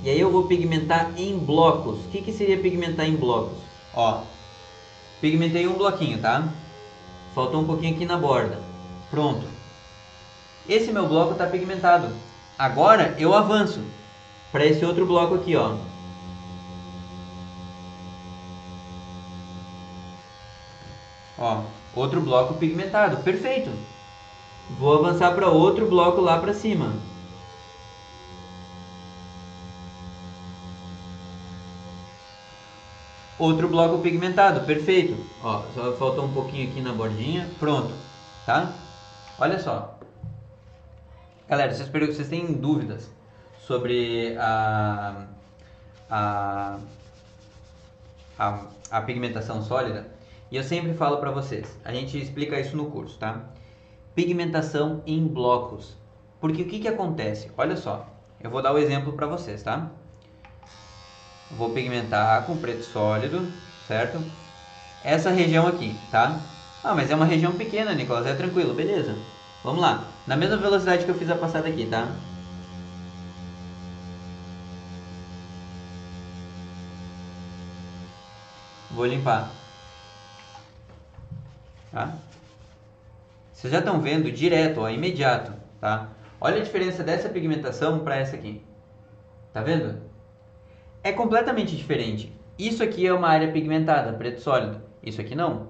E aí eu vou pigmentar em blocos. O que seria pigmentar em blocos? Ó, pigmentei um bloquinho, tá? Faltou um pouquinho aqui na borda. Pronto. Esse meu bloco tá pigmentado. Agora eu avanço para esse outro bloco aqui, ó. Ó, outro bloco pigmentado, perfeito. Vou avançar para outro bloco lá para cima. outro bloco pigmentado, perfeito. Ó, só faltou um pouquinho aqui na bordinha, pronto, tá? Olha só. Galera, vocês têm dúvidas sobre a, a pigmentação sólida? E eu sempre falo para vocês, a gente explica isso no curso, tá? Pigmentação em blocos. Porque o que que acontece? Olha só, eu vou dar o exemplo para vocês, tá? Vou pigmentar com preto sólido, certo? Essa região aqui, tá? Ah, mas é uma região pequena, Nicolas, é tranquilo, beleza. Vamos lá, na mesma velocidade que eu fiz a passada aqui, tá? Vou limpar. Tá? Vocês já estão vendo direto, ó, imediato, tá? Olha a diferença dessa pigmentação para essa aqui. Tá vendo? É completamente diferente. Isso aqui é uma área pigmentada, preto sólido. Isso aqui não.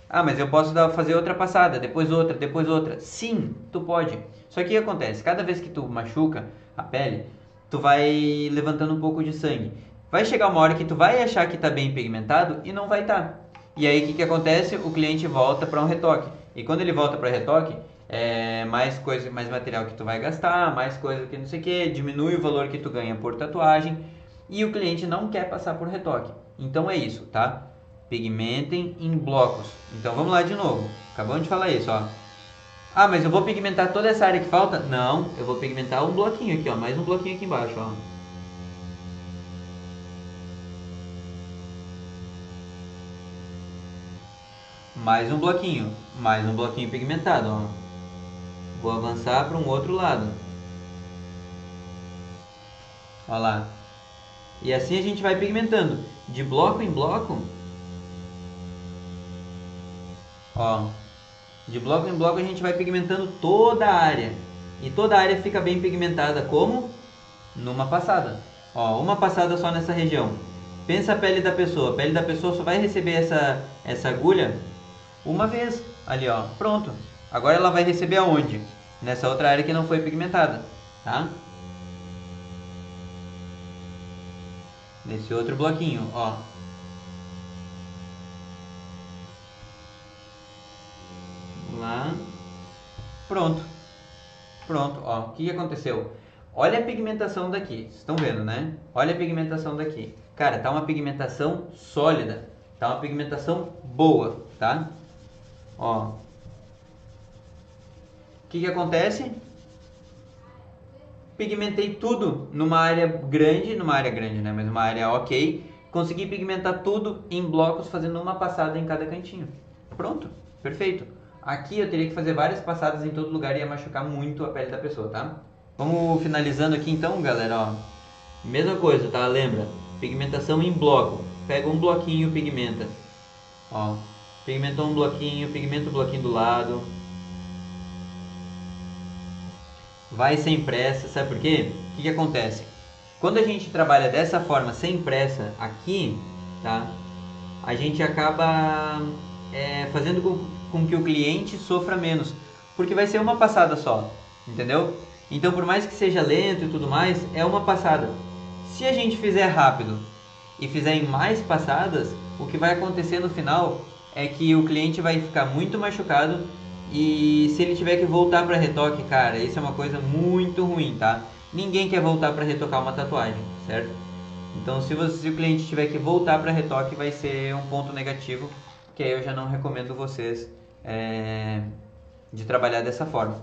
Ah, mas eu posso fazer outra passada, depois outra, depois outra. Sim, tu pode. Só que o que acontece? Cada vez que tu machuca a pele, tu vai levantando um pouco de sangue. Vai chegar uma hora que tu vai achar que está bem pigmentado e não vai estar. E aí o que acontece? O cliente volta para um retoque. E quando ele volta para retoque, é mais coisa, mais material que tu vai gastar, mais coisa que não sei o que, diminui o valor que tu ganha por tatuagem e o cliente não quer passar por retoque. Então é isso, tá? Pigmentem em blocos. Então vamos lá de novo. Acabamos de falar isso, ó. Ah, mas eu vou pigmentar toda essa área que falta? Não, eu vou pigmentar um bloquinho aqui, ó. Mais um bloquinho aqui embaixo, ó. Mais um bloquinho pigmentado, ó. Vou avançar para um outro lado. Olha lá. E assim a gente vai pigmentando de bloco em bloco. Ó. De bloco em bloco a gente vai pigmentando toda a área. E toda a área fica bem pigmentada como? Numa passada. Ó, uma passada só nessa região. Pensa a pele da pessoa. A pele da pessoa só vai receber essa agulha uma vez. Ali, ó. Pronto. Agora ela vai receber aonde? Nessa outra área que não foi pigmentada. Tá? Nesse outro bloquinho, ó. Lá. Pronto. Pronto, ó. O que aconteceu? Olha a pigmentação daqui. Vocês estão vendo, né? Olha a pigmentação daqui. Cara, tá uma pigmentação sólida. Tá uma pigmentação boa, tá? Ó. O que acontece? Pigmentei tudo numa área grande, né? Mas uma área ok. Consegui pigmentar tudo em blocos, fazendo uma passada em cada cantinho. Pronto, perfeito. Aqui eu teria que fazer várias passadas em todo lugar e ia machucar muito a pele da pessoa, tá? Vamos finalizando aqui então, galera, ó. Mesma coisa, tá? Lembra? Pigmentação em bloco. Pega um bloquinho, pigmenta. Ó, pigmentou um bloquinho, pigmenta o bloquinho do lado. Vai sem pressa, sabe por quê? O que acontece? Quando a gente trabalha dessa forma, sem pressa, aqui, tá? A gente acaba fazendo com que o cliente sofra menos, porque vai ser uma passada só, entendeu? Então, por mais que seja lento e tudo mais, é uma passada. Se a gente fizer rápido e fizer em mais passadas, o que vai acontecer no final é que o cliente vai ficar muito machucado e se ele tiver que voltar para retoque, cara, isso é uma coisa muito ruim, tá? Ninguém quer voltar para retocar uma tatuagem, certo? Então, se o cliente tiver que voltar para retoque, vai ser um ponto negativo, que aí eu já não recomendo vocês de trabalhar dessa forma.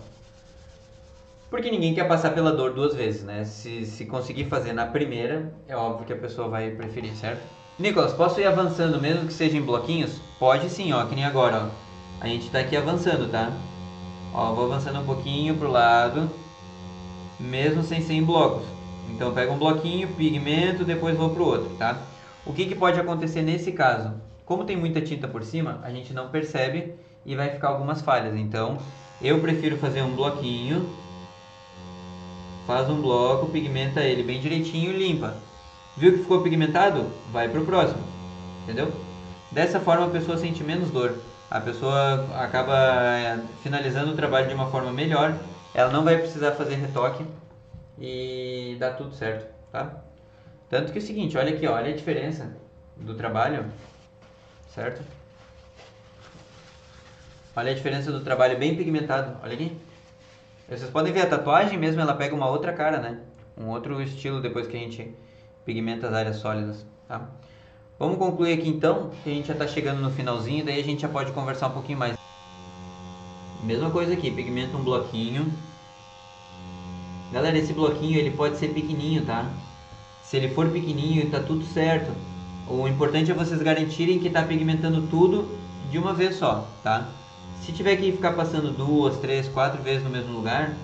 Porque ninguém quer passar pela dor duas vezes, né? Se conseguir fazer na primeira, é óbvio que a pessoa vai preferir, certo? Nicolas, posso ir avançando mesmo que seja em bloquinhos? Pode sim, ó, que nem agora, ó. A gente tá aqui avançando, tá? Ó, vou avançando um pouquinho pro lado, mesmo sem ser em blocos. Então pega um bloquinho, pigmento, depois vou pro outro, tá? O que pode acontecer nesse caso? Como tem muita tinta por cima, a gente não percebe e vai ficar algumas falhas. Então, eu prefiro fazer um bloquinho, faz um bloco, pigmenta ele bem direitinho e limpa. Viu que ficou pigmentado? Vai pro próximo, entendeu? Dessa forma a pessoa sente menos dor. A pessoa acaba finalizando o trabalho de uma forma melhor. Ela não vai precisar fazer retoque e dá tudo certo, tá? Tanto que é o seguinte, olha aqui, ó, olha a diferença do trabalho, certo? Olha a diferença do trabalho bem pigmentado, olha aqui. Vocês podem ver a tatuagem mesmo, ela pega uma outra cara, né? Um outro estilo depois que a gente pigmenta as áreas sólidas, tá? Vamos concluir aqui então, que a gente já está chegando no finalzinho, daí a gente já pode conversar um pouquinho mais. Mesma coisa aqui, pigmenta um bloquinho. Galera, esse bloquinho ele pode ser pequenininho, tá? Se ele for pequenininho, tá tudo certo. O importante é vocês garantirem que tá pigmentando tudo de uma vez só, tá? Se tiver que ficar passando 2, 3, 4 vezes no mesmo lugar,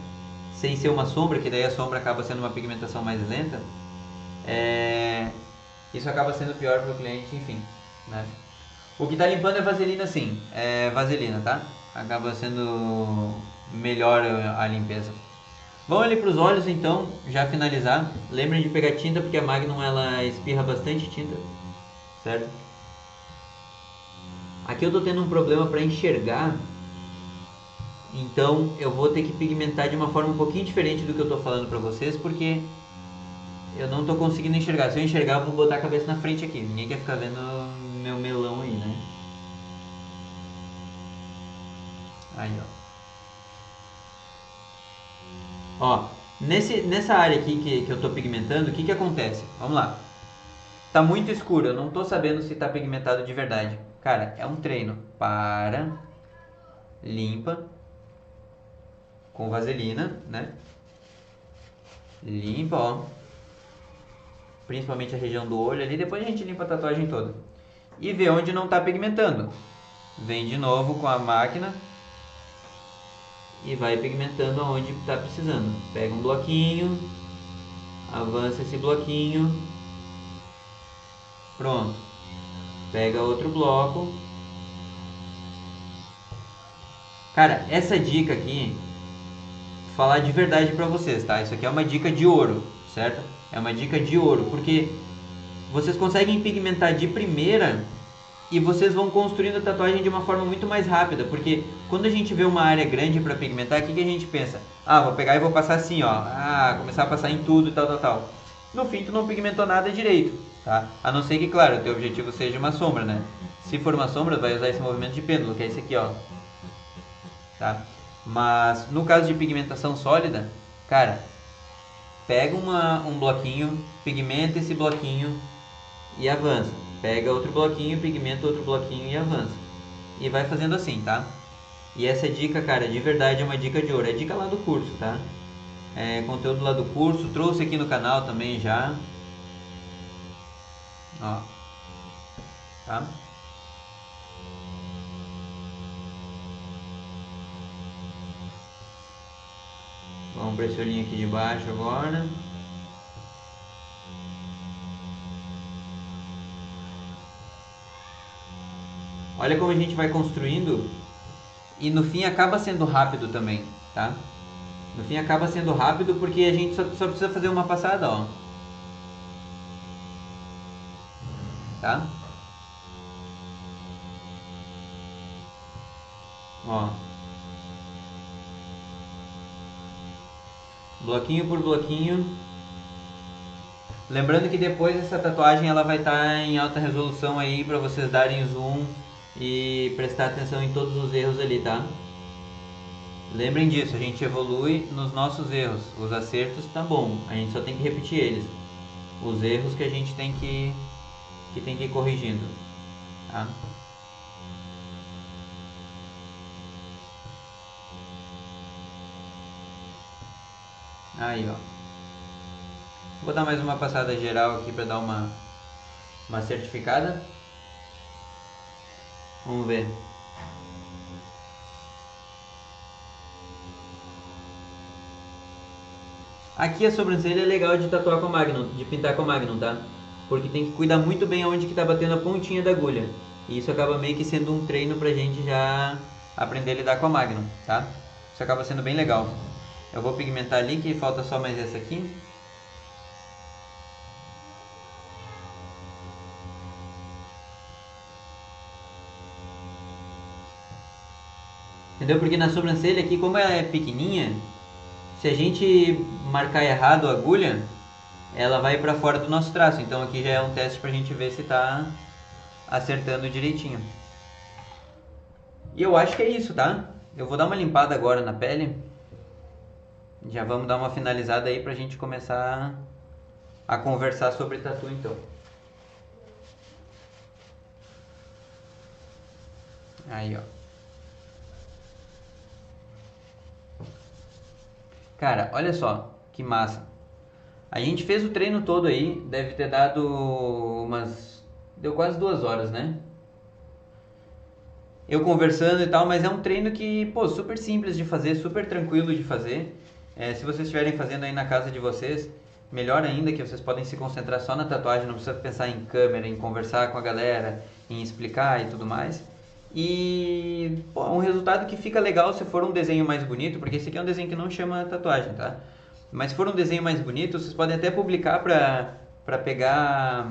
sem ser uma sombra, que daí a sombra acaba sendo uma pigmentação mais lenta, isso acaba sendo pior para o cliente, enfim, né? O que está limpando é vaselina, sim, é vaselina, tá? Acaba sendo melhor a limpeza. Vamos ali para os olhos então, já finalizar. Lembrem de pegar tinta porque a Magnum ela espirra bastante tinta, certo? Aqui eu tô tendo um problema para enxergar, então eu vou ter que pigmentar de uma forma um pouquinho diferente do que eu tô falando para vocês, porque eu não tô conseguindo enxergar. Se eu enxergar, eu vou botar a cabeça na frente aqui. Ninguém quer ficar vendo meu melão aí, né? Aí, ó. Ó, nessa área aqui que eu tô pigmentando, o que acontece? Vamos lá. Tá muito escuro, eu não tô sabendo se tá pigmentado de verdade. Cara, é um treino. Para, limpa, com vaselina, né? Limpa, ó. Principalmente a região do olho ali, depois a gente limpa a tatuagem toda. E vê onde não tá pigmentando. Vem de novo com a máquina e vai pigmentando aonde está precisando. Pega um bloquinho, avança esse bloquinho, pronto. Pega outro bloco. Cara, essa dica aqui, vou falar de verdade pra vocês, tá? Isso aqui é uma dica de ouro, certo? É uma dica de ouro, porque vocês conseguem pigmentar de primeira e vocês vão construindo a tatuagem de uma forma muito mais rápida, porque quando a gente vê uma área grande para pigmentar, o que a gente pensa? Ah, vou pegar e vou passar assim, ó. Ah, começar a passar em tudo e tal. No fim, tu não pigmentou nada direito, tá? A não ser que, claro, o teu objetivo seja uma sombra, né? Se for uma sombra, vai usar esse movimento de pêndulo, que é esse aqui, ó. Tá? Mas no caso de pigmentação sólida, cara, pega um bloquinho, pigmenta esse bloquinho e avança. Pega outro bloquinho, pigmenta outro bloquinho e avança. E vai fazendo assim, tá? E essa dica, cara, de verdade é uma dica de ouro. É dica lá do curso, tá? É conteúdo lá do curso. Trouxe aqui no canal também já. Ó. Tá? Vamos para esse olhinho aqui de baixo agora. Olha como a gente vai construindo e no fim acaba sendo rápido também, tá? No fim acaba sendo rápido porque a gente só precisa fazer uma passada, ó. Tá? Ó. Bloquinho por bloquinho. Lembrando que depois essa tatuagem ela vai estar em alta resolução aí para vocês darem zoom e prestar atenção em todos os erros ali, tá? Lembrem disso, a gente evolui nos nossos erros. Os acertos tá bom, a gente só tem que repetir eles. Os erros que a gente tem que ir corrigindo, tá? Aí, ó. Vou dar mais uma passada geral aqui para dar uma certificada. Vamos ver. Aqui a sobrancelha é legal de tatuar com a Magnum, de pintar com a Magnum, tá? Porque tem que cuidar muito bem aonde que tá batendo a pontinha da agulha. E isso acaba meio que sendo um treino pra gente já aprender a lidar com a Magnum, tá? Isso acaba sendo bem legal. Eu vou pigmentar ali, que falta só mais essa aqui. Entendeu? Porque na sobrancelha aqui, como ela é pequenininha, se a gente marcar errado a agulha, ela vai para fora do nosso traço. Então aqui já é um teste pra gente ver se tá acertando direitinho. E eu acho que é isso, tá? Eu vou dar uma limpada agora na pele. Já vamos dar uma finalizada aí pra gente começar a conversar sobre tatu então. Aí, ó. Cara, olha só que massa. A gente fez o treino todo aí, deve ter dado umas... Deu quase 2 horas, né? Eu conversando e tal, mas é um treino que, pô, super simples de fazer, super tranquilo de fazer. Se vocês estiverem fazendo aí na casa de vocês, melhor ainda que vocês podem se concentrar só na tatuagem, não precisa pensar em câmera, em conversar com a galera, em explicar e tudo mais. E, pô, um resultado que fica legal se for um desenho mais bonito, porque esse aqui é um desenho que não chama tatuagem, tá? Mas se for um desenho mais bonito, vocês podem até publicar pra pegar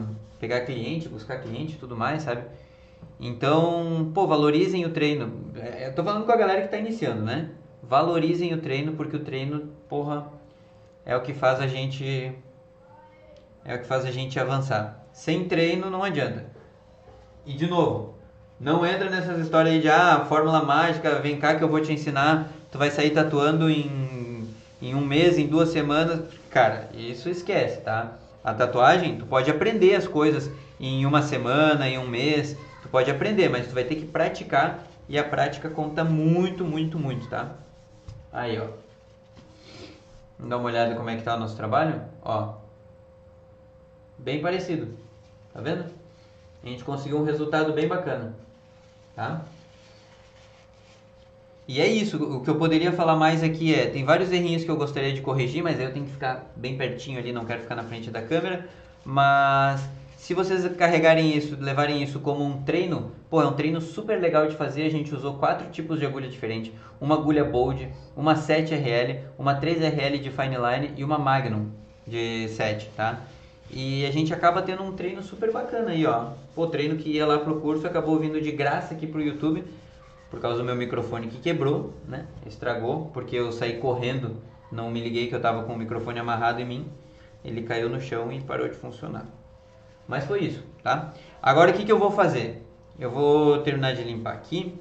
cliente, buscar cliente e tudo mais, sabe? Então, pô, valorizem o treino. Eu tô falando com a galera que tá iniciando, né? Valorizem o treino, porque o treino, porra, é o que faz a gente avançar. Sem treino não adianta. E de novo, não entra nessas histórias aí de fórmula mágica, vem cá que eu vou te ensinar, tu vai sair tatuando em um mês, em 2 semanas. Cara, isso esquece, tá? A tatuagem, tu pode aprender as coisas em uma semana, em um mês, tu pode aprender, mas tu vai ter que praticar e a prática conta muito, muito, muito, tá? Aí, ó. Vamos dar uma olhada como é que tá o nosso trabalho? Ó, bem parecido, tá vendo? A gente conseguiu um resultado bem bacana, tá? E é isso, o que eu poderia falar mais aqui tem vários errinhos que eu gostaria de corrigir, mas aí eu tenho que ficar bem pertinho ali, não quero ficar na frente da câmera, mas se vocês carregarem isso, levarem isso como um treino, pô, é um treino super legal de fazer, a gente usou 4 tipos de agulha diferentes, uma agulha Bold, uma 7RL, uma 3RL de Fine Line e uma Magnum de 7, tá? E a gente acaba tendo um treino super bacana aí, ó. Pô, treino que ia lá pro curso, acabou vindo de graça aqui pro YouTube, por causa do meu microfone que quebrou, né? Estragou, porque eu saí correndo, não me liguei que eu tava com o microfone amarrado em mim. Ele caiu no chão e parou de funcionar. Mas foi isso, tá? Agora o que eu vou fazer? Eu vou terminar de limpar aqui.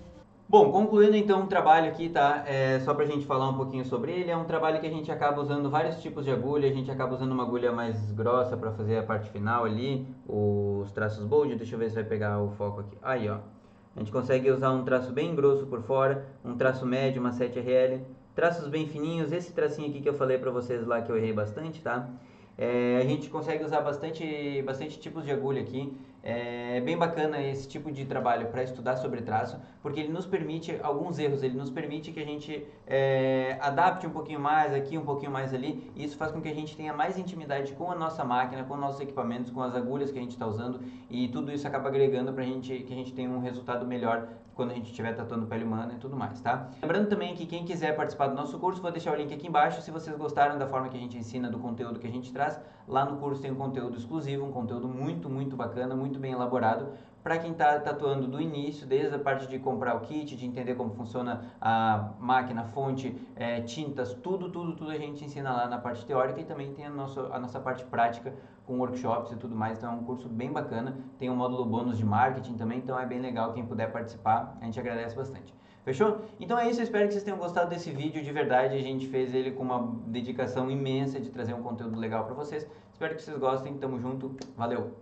Bom, concluindo então o trabalho aqui, tá? Só pra gente falar um pouquinho sobre ele, é um trabalho que a gente acaba usando vários tipos de agulha, a gente acaba usando uma agulha mais grossa para fazer a parte final ali, os traços bold, deixa eu ver se vai pegar o foco aqui. Aí, ó. A gente consegue usar um traço bem grosso por fora, um traço médio, uma 7RL, traços bem fininhos, esse tracinho aqui que eu falei pra vocês lá que eu errei bastante, tá? A gente consegue usar bastante tipos de agulha aqui. É bem bacana esse tipo de trabalho para estudar sobre traço, porque ele nos permite alguns erros, ele nos permite que a gente adapte um pouquinho mais aqui, um pouquinho mais ali, e isso faz com que a gente tenha mais intimidade com a nossa máquina, com nossos equipamentos, com as agulhas que a gente está usando, e tudo isso acaba agregando para que a gente tenha um resultado melhor quando a gente estiver tatuando pele humana e tudo mais, tá? Lembrando também que quem quiser participar do nosso curso, vou deixar o link aqui embaixo. Se vocês gostaram da forma que a gente ensina, do conteúdo que a gente traz, lá no curso tem um conteúdo exclusivo, um conteúdo muito, muito bacana, muito bem elaborado, para quem está tatuando do início, desde a parte de comprar o kit, de entender como funciona a máquina, a fonte, tintas, tudo a gente ensina lá na parte teórica, e também tem a nossa parte prática com workshops e tudo mais. Então é um curso bem bacana, tem um módulo bônus de marketing também, então é bem legal, quem puder participar, a gente agradece bastante. Fechou? Então é isso, eu espero que vocês tenham gostado desse vídeo, de verdade, a gente fez ele com uma dedicação imensa de trazer um conteúdo legal para vocês. Espero que vocês gostem, tamo junto, valeu!